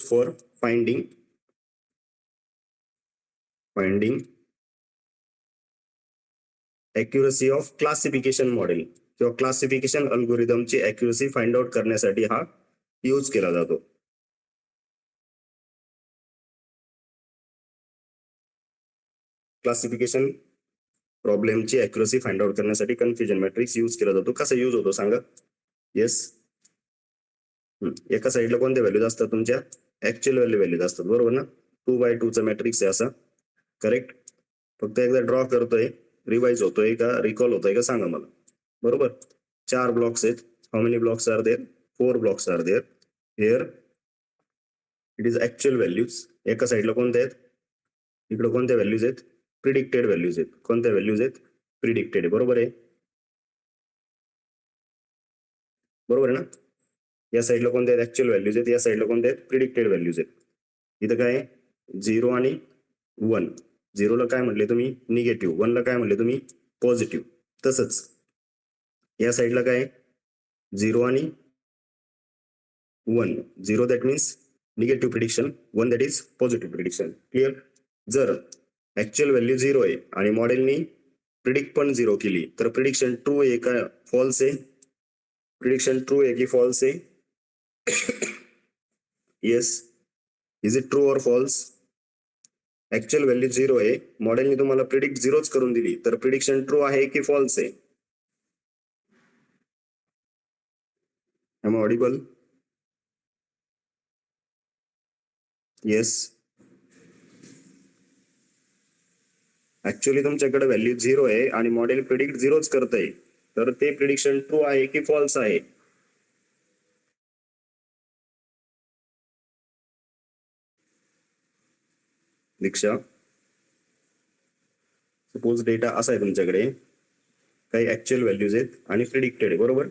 for finding accuracy of classification model किंवा classification अल्गोरिदमची accuracy find out करण्यासाठी हा use केला जातो. क्लासिफिकेशन प्रॉब्लेमची accuracy फाइंड आउट करण्यासाठी कन्फ्युजन मॅट्रिक्स यूज केला जातो. कसा यूज होतो सांगा? येस, एका साईडला कोणत्या व्हॅल्यूज असतात? तुमच्या ऍक्च्युअल व्हॅल्यूज असतात, बरोबर ना? 2x2 चा मॅट्रिक्स आहे असा, करेक्ट. फक्त एकदा ड्रॉ करतोय, रिवाइज होतोय का, रिकॉल होतोय का सांगा मला, बरोबर? 4 ब्लॉक्स आहेत. How many blocks are there? 4 blocks are there. Here it is actual values. एका साईडला कोणत्या आहेत? इकडे कोणत्या व्हॅल्यूज आहेत? प्रिडिक्टेड व्हॅल्यूज आहेत. कोणत्या व्हॅल्यूज आहेत? प्रिडिक्टेड, बरोबर आहे, बरोबर आहे ना? या साईडला कोणत्या आहेत? ऍक्च्युअल व्हॅल्यूज आहेत. या साईडला कोणत्या आहेत? प्रिडिक्टेड व्हॅल्यूज आहेत. इथं काय आहे? 0 आणि 1. 0 ला काय म्हटले तुम्ही? निगेटिव्ह. 1 ला काय म्हटले तुम्ही? पॉझिटिव्ह. तसंच या साईडला काय? 0 आणि 1. 0 that means negative prediction, 1 that is positive prediction. Clear? जर ऍक्च्युअल व्हॅल्यू 0 आहे आणि मॉडेलनी प्रिडिक्ट पण 0 केली, तर प्रिडिक्शन ट्रू आहे का फॉल्स आहे? प्रिडिक्शन ट्रू आहे की फॉल्स आहे? येस, इज इट ट्रू और फॉल्स? ऍक्च्युअल व्हॅल्यू 0 आहे, मॉडेलने तुम्हाला प्रिडिक्ट 0च करून दिली, तर प्रिडिक्शन ट्रू आहे की फॉल्स आहे? Am audible? येस, ऍक्च्युअली तुमच्याकडे व्हॅल्यू 0 आहे आणि मॉडेल प्रिडिक्ट 0च करतंय, तर ते प्रिडिक्शन ट्रू आहे की फॉल्स आहे? दीक्षा, सपोज डेटा असा आहे तुमच्याकडे, काही ऍक्च्युअल व्हॅल्यूज आहेत आणि प्रिडिक्टेड आहे, बरोबर?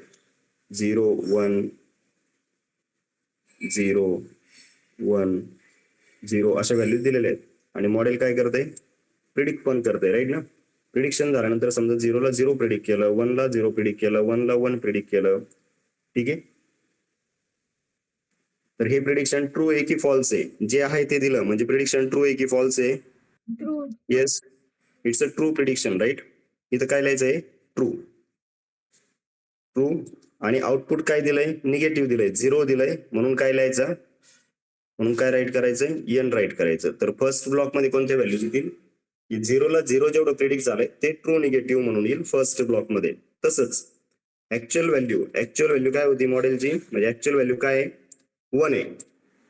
0 1 0 1 0 अशा व्हॅल्यूज दिलेल्या आहेत आणि मॉडेल काय करते, प्रिडिक्ट पण करते, राईट ना. प्रिडिक्शन झाल्यानंतर समजा 0ला 0 प्रिडिक्ट केलं, 1ला 0 प्रिडिक्ट केलं, 1ला 1 प्रिडिक्ट केलं, ठीक आहे. तर हे प्रिडिक्शन ट्रू आहे की फॉल्स आहे, जे आहे ते दिलं म्हणजे प्रिडिक्शन ट्रू आहे की फॉल्स आहे, true. Yes, it's a true prediction, right. इथं काय लिहायचं आहे, ट्रू. ट्रू आणि आउटपुट काय दिलंय, निगेटिव्ह दिलंय, 0 दिलंय, म्हणून काय लिहायचं, म्हणून काय राईट करायचं, n राईट करायचं. तर फर्स्ट ब्लॉक मध्ये कोणत्या व्हॅल्यूज येतील, की 0ला 0 जेवढं प्रिडिक्ट झालंय ते ट्रू निगेटिव्ह म्हणून येईल फर्स्ट ब्लॉक मध्ये. तसंच ऍक्च्युअल व्हॅल्यू काय होती मॉडेलची, म्हणजे ऍक्च्युअल व्हॅल्यू काय आहे, 1 आहे.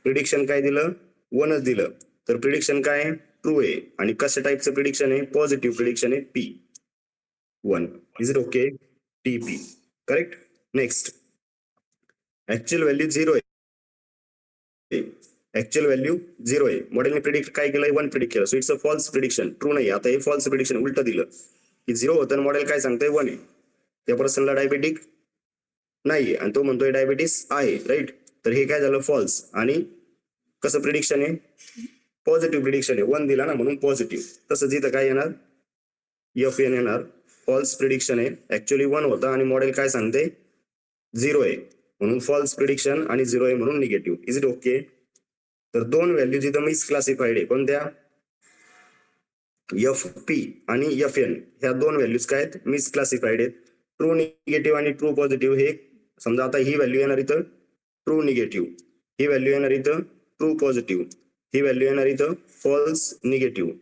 प्रिडिक्शन काय दिलं, 1च दिलं, तर प्रिडिक्शन काय ट्रू आहे. आणि कशा टाईपचं प्रिडिक्शन आहे, पॉझिटिव्ह प्रिडिक्शन आहे, P1. Is it okay, TP, correct. Next actual value 0 आहे, ऍक्च्युअल व्हॅल्यू 0 आहे, मॉडेलने प्रिडिक्ट काय केलंय, 1 प्रिडिक्ट केलं, so it's a false prediction, true नाही. आता हे फॉल्स प्रिडिक्शन उलट दिलं की 0 होतं, मॉडेल काय सांगतंय 1 आहे, त्या पर्सनला डायबेटिक नाही आणि तो म्हणतोय डायबिटीस आहे, राईट. तर हे काय झालं, फॉल्स. आणि कसं प्रिडिक्शन आहे, पॉझिटिव्ह प्रिडिक्शन आहे, 1 दिला ना म्हणून पॉझिटिव्ह. तसंच इथं काय येणार, FN येणार, फॉल्स प्रिडिक्शन आहे, ऍक्च्युअली 1 होता आणि मॉडेल काय सांगते 0 आहे म्हणून फॉल्स प्रिडिक्शन आणि 0 आहे म्हणून निगेटिव्ह. Is it okay. तर दोन व्हॅल्यूज इथं मिसक्लासिफाईड आहे, कोणत्या, FP आणि FN, ह्या दोन व्हॅल्यूज काय आहेत, मिसक्लासिफाईड आहेत. ट्रू निगेटिव्ह आणि ट्रू पॉझिटिव्ह. हे समजा आता ही व्हॅल्यू येणार इथं ट्रू निगेटिव्ह, ही व्हॅल्यू येणार इथं ट्रू पॉझिटिव्ह, ही व्हॅल्यू येणार इथं फॉल्स निगेटिव्ह,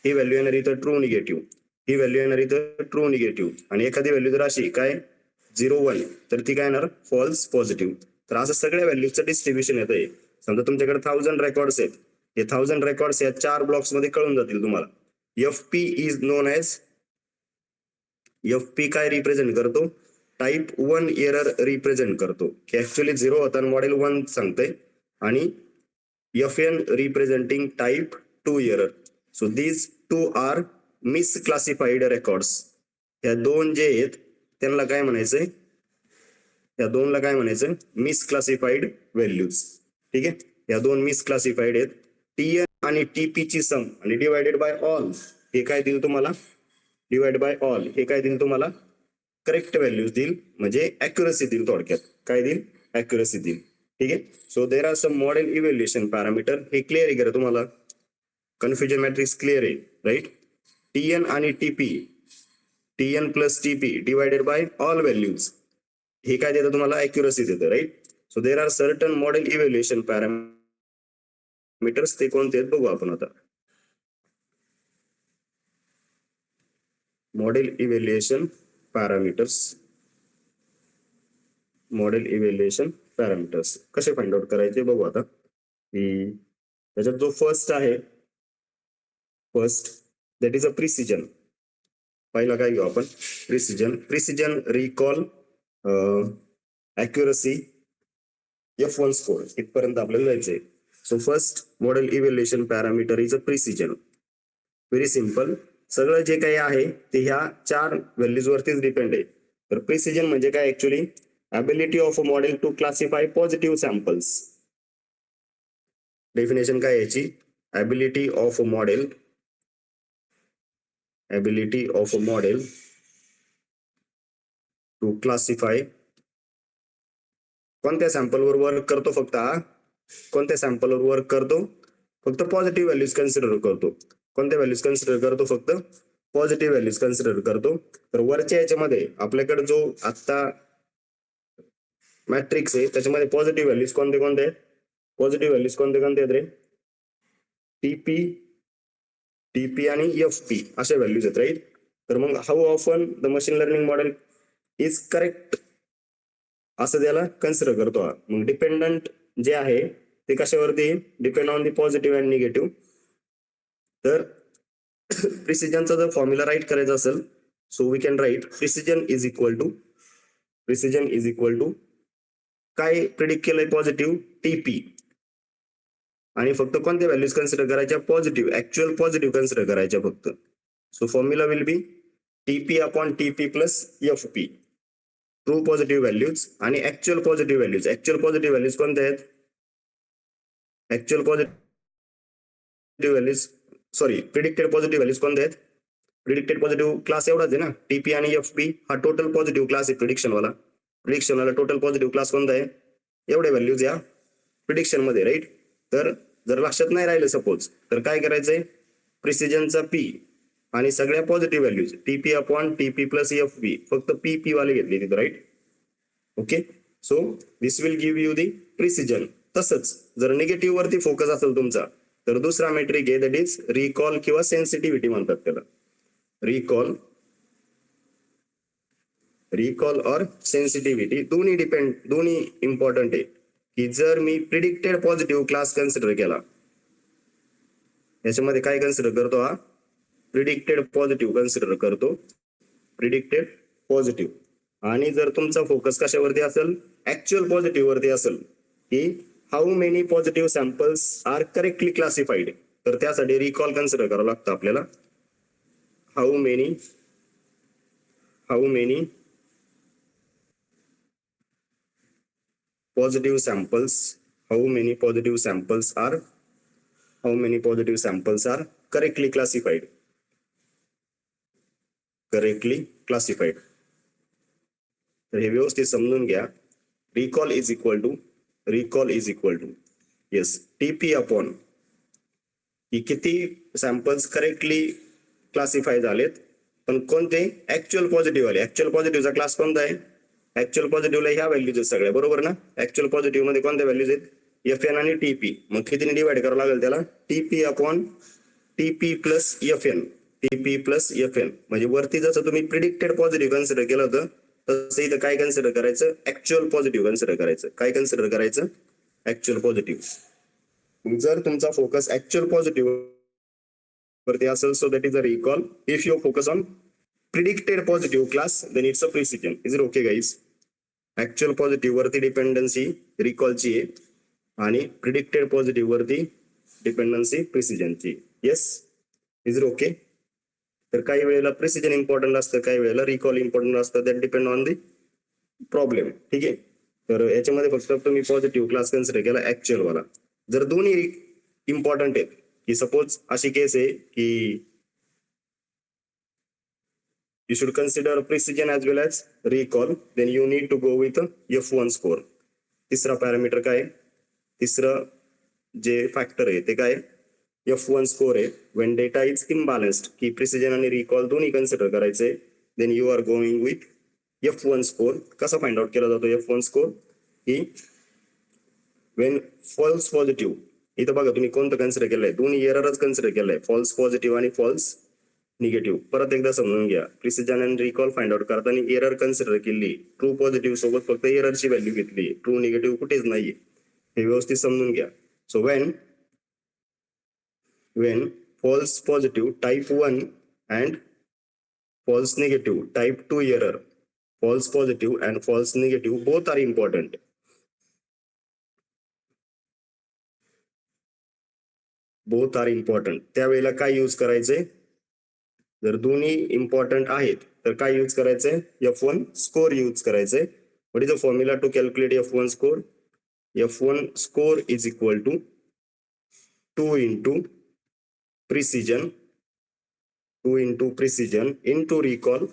ही व्हॅल्यू येणार इथं ट्रू निगेटिव्ह, ही व्हॅल्यू येणार इथं ट्रू निगेटिव्ह. आणि एखादी व्हॅल्यू जर अशी काय 0 1 तर ती काय येणार फॉल्स पॉझिटिव्ह. तर असं सगळ्या व्हॅल्यूजचं डिस्ट्रीब्युशन येतंय. समजा तुमच्याकडे 1000 रेकॉर्ड्स आहेत, हे 1000 रेकॉर्ड्स या 4 ब्लॉक्स मध्ये कळून जातील तुम्हाला. FP is known as, FP काय रिप्रेझेंट करतो, टाइप 1 एरर रिप्रेझेंट करतो, की ऍक्च्युअली 0 होता मॉडेल 1 सांगतंय, आणि FN representing type 2 error. So these 2 are misclassified records. या दोन जे आहेत त्यांना काय म्हणायचंय, या दोनला काय म्हणायचं, मिसक्लासिफाईड व्हॅल्यूज. ठीक आहे, या दोन मिसक्लासिफाईड आहेत. TN आणि TP ची सम आणि डिवायडेड बाय ऑल, हे काय देईल तुम्हाला, डिवाइड बाय ऑल हे काय देईल तुम्हाला, करेक्ट व्हॅल्यूज देईल, म्हणजे अॅक्युरसी देईल, थोडक्यात काय देईल, अॅक्युरसी देईल. ठीक आहे. So there are some model evaluation parameter. हे क्लिअर आहे का तुम्हाला, कन्फ्युजन मॅट्रिक्स क्लिअर आहे, राईट. TN आणि TP, TN plus TP divided by all values, हे काय देतं तुम्हाला, अॅक्युरसी देतं, right. So there are certain model evaluation parameters, ते कोणते आहेत बघू आपण आता. Model evaluation parameters, model evaluation parameters कसे फाइंड आउट करायचे बघू आता. की त्याच्यात जो फर्स्ट आहे, first that is a precision. पहिला काय घेऊ आपण, precision recall accuracy F1 score, इथपर्यंत आपल्याला जायचंय. So first model evaluation parameter is a precision. Very simple, सगळं जे काही आहे ते ह्या 4 व्हॅल्यूज वरतीच डिपेंड आहे. तर प्रिसिजन म्हणजे काय, actually ability of a model to classify positive samples. Definition काय याची, ability of a model to classify, कोणत्या सॅम्पलवर वर्क करतो, फक्त कोणत्या सॅम्पलवर वर्क करतो, फक्त पॉझिटिव्ह व्हॅल्यूज कन्सिडर करतो. कोणत्या व्हॅल्यूज कन्सिडर करतो, फक्त पॉझिटिव्ह व्हॅल्यूज कन्सिडर करतो. तर वरच्या याच्यामध्ये आपल्याकडे जो आता मॅट्रिक्स आहे त्याच्यामध्ये पॉझिटिव्ह व्हॅल्यूज कोणते कोणते आहेत, पॉझिटिव्ह व्हॅल्यूज कोणते कोणते आहेत रे, TP आणि FP अशा व्हॅल्यूज आहेत, राईट. तर मग how often the machine learning model is correct असं त्याला कन्सिडर करतो. मग डिपेंडंट जे आहे ते कशावरती, depend on the positive and negative. तर प्रिसिजनचा जर फॉर्म्युला राईट करायचा असेल, so we can write precision is equal to काय प्रिडिक्ट केलंय पॉझिटिव्ह, TP, आणि फक्त कोणत्या व्हॅल्यूज कन्सिडर करायच्या, पॉझिटिव्ह, ऍक्च्युअल पॉझिटिव्ह कन्सिडर करायच्या फक्त. So formula will be TP upon TP plus FP, true positive values आणि actual positive values. Actual positive values कोणत्या आहेत, actual positive values sorry predicted positive values कोणते आहेत? Predicted positive class एवढाच आहे ना, टीपी आणि एफपी हा टोटल पॉझिटिव्ह क्लास आहे प्रिडिक्शन वाला टोटल पॉझिटिव्ह क्लास कोणता आहे? एवढे व्हॅल्यूज या प्रिडिक्शन मध्ये, राईट. तर जर लक्षात नाही राहिलं सपोज तर काय करायचंय, प्रिसिजनचा पी आणि सगळ्या positive values TP upon TP plus FP फक्त पी वाले घेतले तिथं, right. Okay, so this will give you the precision. तसंच जर निगेटिव्ह वरती फोकस असेल तुमचा तर दुसरा मेट्रिक आहे दॅट इज रिकॉल किंवा सेन्सिटिव्हिटी म्हणतात त्याला. रिकॉल और सेन्सिटिव्हिटी दोन्ही इम्पॉर्टंट आहे. की जर मी प्रिडिक्टेड पॉझिटिव्ह क्लास कन्सिडर केला, याच्यामध्ये काय कन्सिडर करतो, हा प्रिडिक्टेड पॉझिटिव्ह कन्सिडर करतो, प्रिडिक्टेड पॉझिटिव्ह. आणि जर तुमचा फोकस कशावरती असेल, ऍक्च्युअल पॉझिटिव्ह वरती असेल की how many positive samples are correctly classified, तर त्यासाठी रिकॉल कन्सिडर करावं लागतं आपल्याला. How many positive samples are correctly classified. तर हे व्यवस्थित समजून घ्या. Recall is equal to yes TP upon की किती सॅम्पल्स करेक्टली क्लासिफाय झालेत, पण कोणते? ऍक्च्युअल पॉझिटिव्ह आले. ऍक्च्युअल पॉझिटिव्हचा क्लास कोणता आहे? ऍक्च्युअल पॉझिटिव्हला ह्या व्हॅल्यूज आहेत सगळ्या, बरोबर ना. ऍक्च्युअल पॉझिटिव्ह मध्ये कोणत्या व्हॅल्यूज आहेत? एफएन आणि टीपी. मग कितीने डिवाइड करावं लागेल त्याला? TP upon TP plus FN. म्हणजे वरती जसं तुम्ही प्रिडिक्टेड पॉझिटिव्ह कन्सिडर केलं होतं तसं इथं काय कन्सिडर करायचं? ऍक्च्युअल पॉझिटिव्ह कन्सिडर करायचं. काय कन्सिडर करायचं? Actual positive. जर तुमचा फोकस ऍक्च्युअल पॉझिटिव्ह वरती असेल so that is a recall. If you focus on predicted positive class then it's a precision. Is it okay guys? Actual positive वरती dependency रिकॉलची आहे आणि प्रिडिक्टेड पॉझिटिव्ह वरती डिपेंडन्सी प्रिसिजनची. Yes, is it okay? तर काही वेळेला प्रिसिजन इम्पॉर्टंट असतं, काही वेळेला रिकॉल इम्पॉर्टंट असतं, that depend on the problem. ठीक आहे, तर याच्यामध्ये फक्त तुम्ही पॉझिटिव्ह क्लास कन्सिडर केला ऍक्च्युअल वाला. जर दोन्ही इम्पॉर्टंट आहेत की सपोज अशी केस आहे की you should consider precision as well as recall, then you need to go with F1 score. तिसरा पॅरामीटर काय? तिसरं जे फॅक्टर आहे ते काय? F1 स्कोर आहे. when data is imbalanced की प्रिसिजन आणि रिकॉल दोन्ही कन्सिडर करायचे, then you are going with F1 score. कसा फाइंड आउट केला जातो F1 स्कोर? की when false पॉझिटिव्ह, इथं बघा तुम्ही कोणतं कन्सिडर केलंय, दोन्ही एररच कन्सिडर केलंय, फॉल्स पॉझिटिव्ह आणि फॉल्स निगेटिव्ह. परत एकदा समजून घ्या, प्रिसिजन आणि रिकॉल फाइंड आउट करताना एरर कन्सिडर केली, ट्रू पॉझिटिव्ह सोबत फक्त एररची व्हॅल्यू घेतली, ट्रू निगेटिव्ह कुठेच नाहीये, हे व्यवस्थित समजून घ्या. So when false positive type 1 and false negative type 2 error, false positive and false negative both are important. त्यावेळेला काय यूज करायचंय? जर दोन्ही इम्पॉर्टंट आहेत तर काय यूज करायचंय? F1 स्कोर यूज करायचंय. What is the formula to calculate F1 score? F1 score is equal to 2 into precision into recall,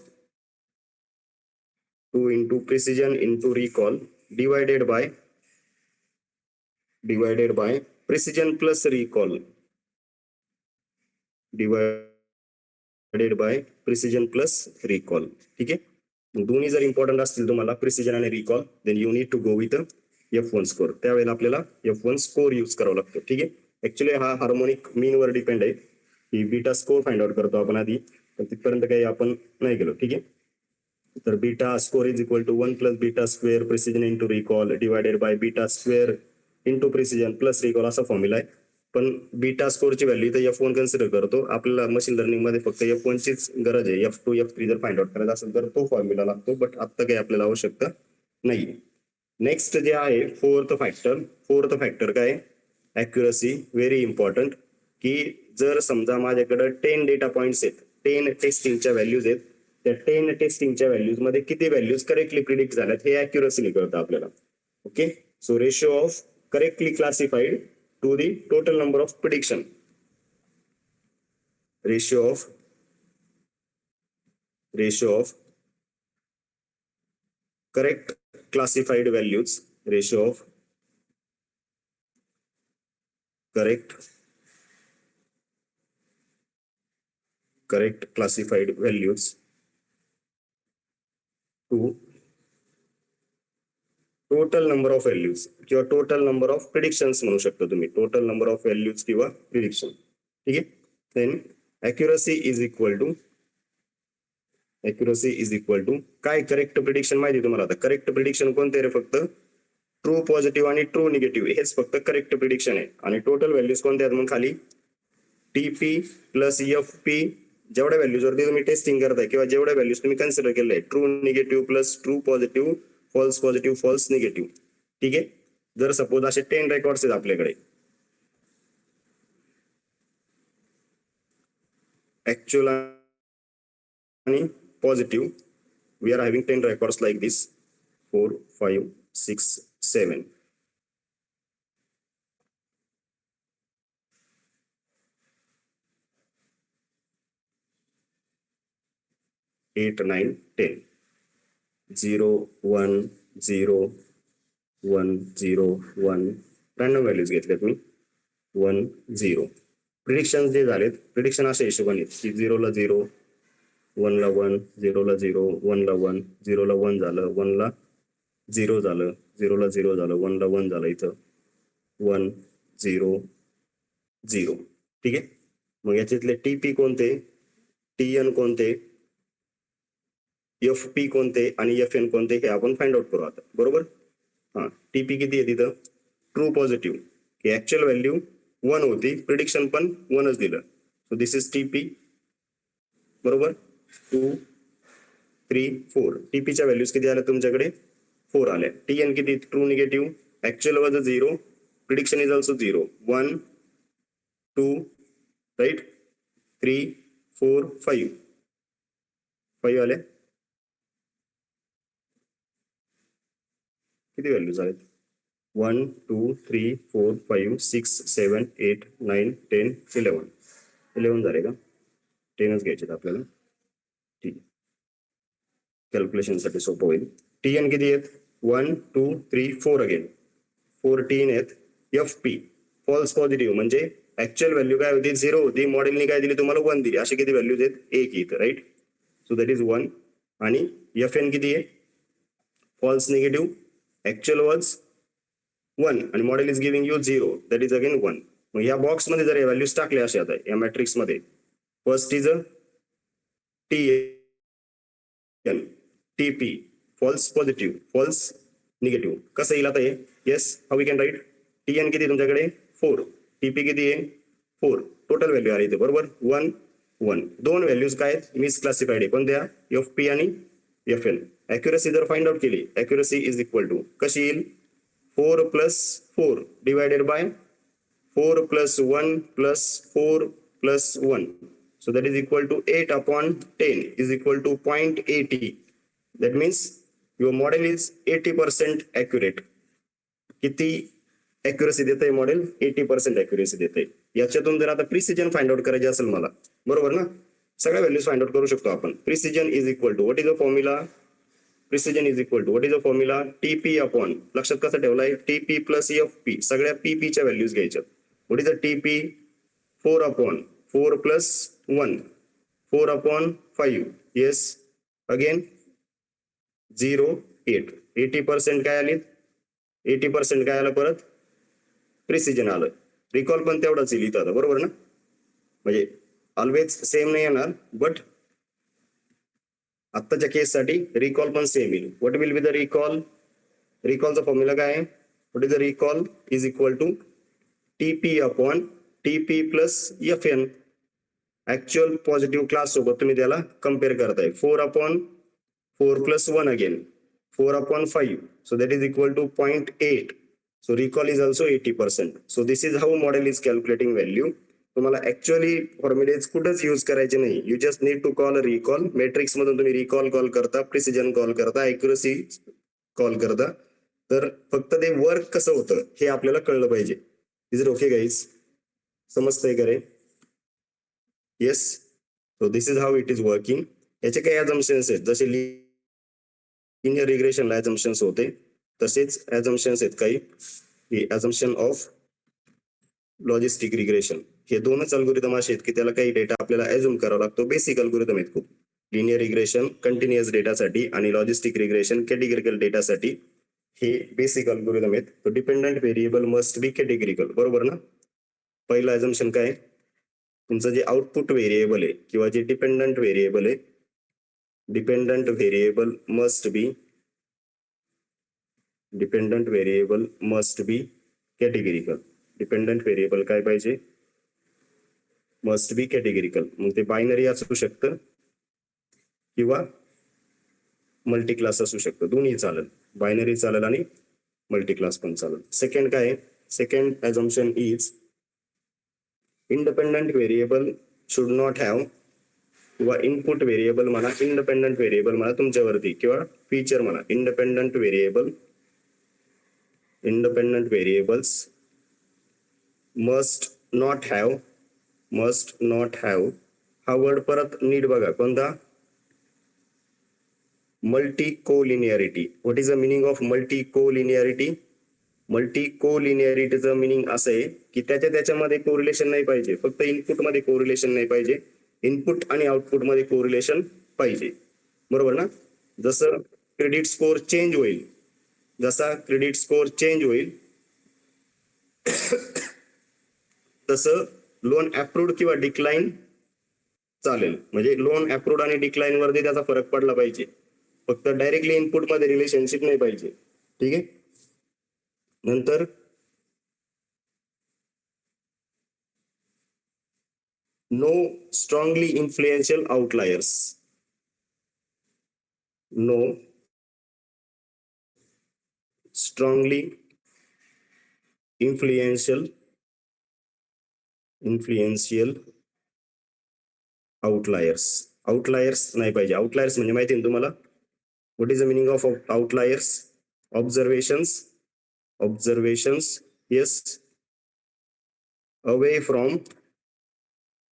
2 into precision into recall divided by precision plus recall divided by precision plus recall. ठीक आहे, दोन्ही जर important असतील तुम्हाला precision आणि recall, then you need to go with F1 score. त्यावेळेला आपल्याला F1 score use करावा लागतो. ठीक आहे, ऍक्च्युली हा हार्मोनिक मीन वर डिपेंड आहे की बीटा स्कोर फाइंड आउट करतो आपण आधी, पण तिथपर्यंत काही आपण नाही गेलो. ठीक आहे, तर beta score is equal to 1 plus beta square precision into recall divided by beta square into precision plus recall असा फॉर्म्युला आहे. पण बीटा स्कोरची व्हॅल्यू तर F1 कन्सिडर करतो. आपल्याला मशीन लर्निंग मध्ये फक्त F1 चीच गरज आहे. F2 F3 जर फाइंड आउट करायचा असेल तर तो फॉर्म्युला लागतो, बट आता काही आपल्याला आवश्यकता नाही. नेक्स्ट जे आहे फोर्थ फॅक्टर काय? ऍक्युरसी. Very important. की जर समजा माझ्याकडे 10 डेटा पॉइंट्स आहेत, 10 टेस्टिंगच्या व्हॅल्यूज आहेत, त्या 10 टेस्टिंगच्या व्हॅल्यूज मध्ये किती व्हॅल्यूज करेक्टली प्रिडिक्ट झाल्यात हे ऍक्युरसीने कळतं आपल्याला. Okay, so ratio of correctly classified to the total number of prediction. Ratio of correct classified values. Ratio of correct classified values to total number of values किंवा total number of predictions म्हणू शकता तुम्ही. total number of values किंवा prediction. ठीक आहे. then accuracy is equal to काय correct prediction माहिती तुम्हाला. आता करेक्ट प्रिडिक्शन कोणते रे? फक्त ट्रू पॉझिटिव्ह आणि ट्रू निगेटिव्ह हेच फक्त करेक्ट प्रिडिक्शन आहे. आणि टोटल व्हॅल्यूज कोणत्या आहेत मग खाली टीपी प्लस एफपी. जेवढ्या व्हॅल्यूजवरती तुम्ही टेस्टिंग करताय किंवा जेवढ्या व्हॅल्यूज तुम्ही कन्सिडर केले true negative plus true positive false positive false negative. ठीक आहे. जर सपोज असे 10 रेकॉर्ड्स आहेत आपल्याकडे ऍक्च्युअल आणि positive, we are having 10 records like this 4 5 6 7. Eight, 9, 10. 0 1 0 1 0 1 random values घेतल्यात मी 1 0. प्रिडिक्शन जे झालेत प्रिडिक्शन अशा हिशोबाने की 0 ला 0 1 ला 1 0 ला 0 1 ला 1 0 ला 1 झालं 1 ला 0 झालं 0 ला 0 झालं 1 ला 1 झालं इथं 1 0 0. ठीक आहे. मग याच्यातले टीपी कोणते, टीएन कोणते, एफपी कोणते आणि एफएन कोणते हे आपण फाइंड आउट करू आता. बरोबर. हा टीपी किती आहे तिथं ट्रू पॉझिटिव्ह की ऍक्च्युअल व्हॅल्यू 1 होती प्रिडिक्शन पण 1च दिलं. So this is TP. बरोबर. 2 3 4 टीपीच्या व्हॅल्यूज किती आल्या तुमच्याकडे 4 आल्या. टीएन किती true negative actual was 0 prediction is also 0 1 2 right 3 4 5 आल्या. किती व्हॅल्यूज आहेत 1 2 3 4 5 6 7 8 9 10 11 झाले का 10च घ्यायचे आपल्याला. ठीक आहे. कॅल्क्युलेशन साठी सोपं होईल. टीएन किती आहेत 1 2 3 4 अगेन 14 आहेत. एफपी फॉल्स पॉझिटिव्ह म्हणजे ऍक्च्युअल व्हॅल्यू काय होती 0 होती मॉडेलने काय दिली तुम्हाला 1 दिली. असे किती व्हॅल्यूज आहेत 1 इथं राईट. So that is 1. आणि एफएन किती आहे फॉल्स निगेटिव्ह ऍक्च्युअल वॉज 1 आणि model is giving you 0 that is again 1. मग या बॉक्स मध्ये जर व्हॅल्यूज टाकले असे आता या मॅट्रिक्स मध्ये first is TN TP false positive false negative कसं येईल आता हे. Yes how we can write. TN किती तुमच्याकडे 4 टीपी किती आहे 4 टोटल व्हॅल्यू आली इथे. बरोबर 1 1 दोन व्हॅल्यूज काय आहेत मिसक्लासिफाईड आहे कोणत्या एफपी आणि एफएन. ऍक्युरसी जर फाइंड आउट केली ऍक्युरसी इज इक्वल टू कशी येईल 4 plus 4 divided by 4 plus 1 plus 4 plus 1. So that is equal to 8 upon 10 is equal to 0.80. That means your model is 80% accurate. किती accuracy देते मॉडेल 80% accuracy देते. याच्यातून जर आता प्रिसिजन फाइंड आउट करायचे असेल मला बरोबर ना सगळ्या व्हॅल्यूज फाइंड आउट करू शकतो आपण. Precision is equal to what is the formula. Precision is equal to what is the formula TP upon लक्षात कसं ठेवलाय टीपी प्लस एफपी सगळ्या पीपीच्या व्हॅल्यूज घ्यायच्या. What is the TP 4 upon 4 plus 1 4 upon 5 yes again 0 8 80% काय आली 80% काय आलं परत प्रिसिजन आलं. रिकॉल पण तेवढाच येईल इथं बरोबर ना म्हणजे ऑलवेज सेम नाही येणार बट आत्ताच्या केस साठी रिकॉल पण सेम येईल. What will be the recall. रिकॉलचा फॉर्म्युला काय आहे what is the recall is equal to TP upon TP plus FN. Actual positive class सोबत तुम्ही त्याला कम्पेअर करताय 4 upon 4 plus 1 again 4 upon 5 so that is equal to 0.8. So recall is also 80%. So this is how model is calculating value. तुम्हाला actually formulas कुठंच use करायचे नाही. You just need to call recall. Matrix मधून तुम्ही recall call करता precision call करता accuracy call करता. तर फक्त ते वर्क कसं होतं हे आपल्याला कळलं पाहिजे. Is it okay guys? समजतंय का रे? Yes. So this is how it is working. याचे काही ॲझम्पशन्स आहेत, जसे लिनियर रिग्रेशनला ॲझम्पशन्स होते तसेच ॲझम्पशन्स आहेत काही ॲझम्पशन ऑफ लॉजिस्टिक रिग्रेशन. हे दोनच अल्गोरिदम असे आहेत की त्याला काही डेटा आपल्याला ॲझ्युम करावा लागतो. बेसिक अल्गोरिदम आहेत खूप. लिनियर रिग्रेशन कंटिन्युअस डेटासाठी आणि लॉजिस्टिक रिग्रेशन कॅटेगरिकल डेटासाठी. हे बेसिक अल्गोरिदम आहेत. तो डिपेंडंट व्हेरिएबल मस्ट बी कॅटेगरिकल, बरोबर ना? पहिलं ॲझम्पशन काय? तुमचं जे आउटपुट व्हेरिएबल आहे किंवा जे डिपेंडंट व्हेरिएबल आहे, dependent variable must be categorical. Dependent variable काय पाहिजे? Must be categorical. मग ते बायनरी असू शकतं किंवा मल्टी क्लास असू शकतं, दोन्ही चालेल. बायनरी चालेल आणि मल्टी क्लास पण चालेल. सेकंड काय? Second assumption is independent variable should not have, किंवा इनपुट व्हेरिएबल म्हणा, इंडिपेंडंट व्हेरिएबल म्हणा तुमच्यावरती, किंवा फीचर म्हणा. Independent variables must not have हा वर्ड परत नीट बघा, कोणता? Multi collinearity. What is the meaning of multi collinearity? Multi कोलिनियरिटीचं मिनिंग असं आहे की त्याच्यामध्ये कोरिलेशन नाही पाहिजे, फक्त इनपुटमध्ये कोरिलेशन नाही पाहिजे, इनपुट आणि आउटपुट मध्ये कोरिलेशन पाहिजे, बरोबर ना? जसं क्रेडिट स्कोर चेंज होईल, तसं लोन अप्रूव्ड किंवा डिक्लाइन चालेल. म्हणजे लोन अप्रूव्ड आणि डिक्लाइन वरती त्याचा फरक पडला पाहिजे, फक्त डायरेक्टली इनपुट मध्ये रिलेशनशिप नाही पाहिजे. ठीक आहे. नंतर no strongly influential outliers. No strongly influential outliers नाही पाहिजे. आउटलायर्स म्हणजे माहिती ना तुम्हाला? What is the meaning of outliers? Observations yes, away from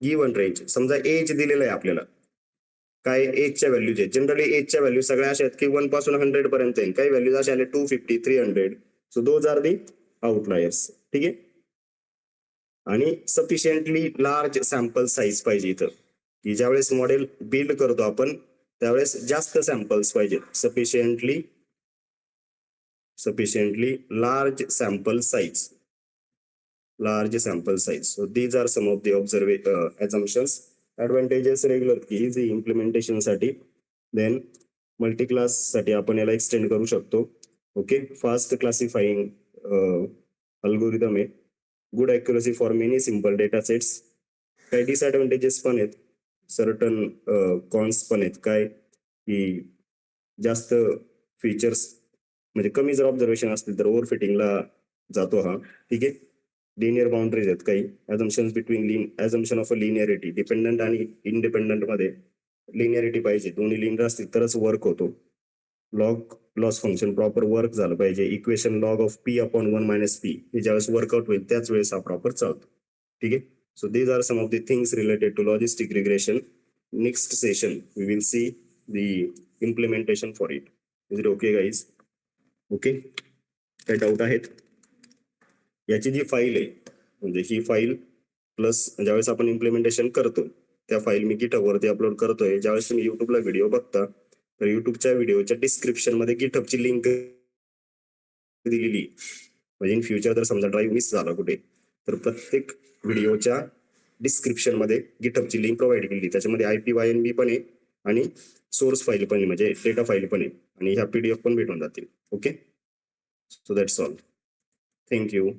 given range. समजा एज दिलेला आहे आपल्याला, काय एजच्या व्हॅल्यूज आहेत. जनरली एजच्या व्हॅल्यू सगळ्या अशा आहेत की 1 पासून 100 पर्यंत आहे. काही व्हॅल्यूज अशा आले 250, 300. So those are the outliers. ठीक आहे. आणि सफिशियंटली लार्ज सॅम्पल साईज पाहिजे इथं, की ज्यावेळेस मॉडेल बिल्ड करतो आपण त्यावेळेस जास्त सॅम्पल्स पाहिजेत. sufficiently large sample size. So these are some of the assumptions. Advantages regular easy implementation साठी. Then multi-class साठी आपण याला एक्सटेंड करू शकतो. ओके. फास्ट क्लासिफाईंग अल्गोरिदम आहे. Good accuracy for many simple data sets. काही डिसएडव्हान्टेजेस पण आहेत, सर्टन कॉन्स पण आहेत. काय की जास्त फीचर्स म्हणजे कमी जर ऑब्झर्वेशन असतील तर ओव्हर फिटिंगला जातो हा. ठीक आहे. लिनियर बाउंड्रीज आहेत काही. ॲझम्पशन्स ॲझम्पशन ऑफ अ लिनियरिटी. डिपेंडंट आणि इंडिपेंडंट मध्ये लिनियरिटी पाहिजे, दोन्ही लिनियर असतील तरच वर्क होतो. लॉस फंक्शन प्रॉपर वर्क झालं पाहिजे. Equation log of p upon 1 - P हे ज्यावेळेस वर्कआउट होईल त्याच वेळेस हा प्रॉपर चालतो. ठीक आहे. So these are some of the things related to logistic regression. Next session we will see the implementation for it. Is it okay guys? Okay. काही डाऊट आहेत? याची जी फाईल आहे, म्हणजे ही फाईल प्लस ज्यावेळेस आपण इम्प्लिमेंटेशन करतो त्या फाईल मी गिटहबवरती upload करतोय. ज्यावेळेस तुम्ही युट्यूबला व्हिडिओ बघता तर युट्यूबच्या व्हिडिओच्या डिस्क्रिप्शन मध्ये गिटहबची लिंक दिलेली. म्हणजे इन फ्युचर जर समजा ड्राईव्ह मिस झाला कुठे तर प्रत्येक व्हिडिओच्या डिस्क्रिप्शन मध्ये गिटहबची लिंक प्रोव्हाइड केली. त्याच्यामध्ये IPYNB पण आहे आणि सोर्स फाईल पण आहे, म्हणजे डेटा फाईल पण आहे, आणि ह्या PDF पण भेटून जातील. Okay. So that's all. Thank you.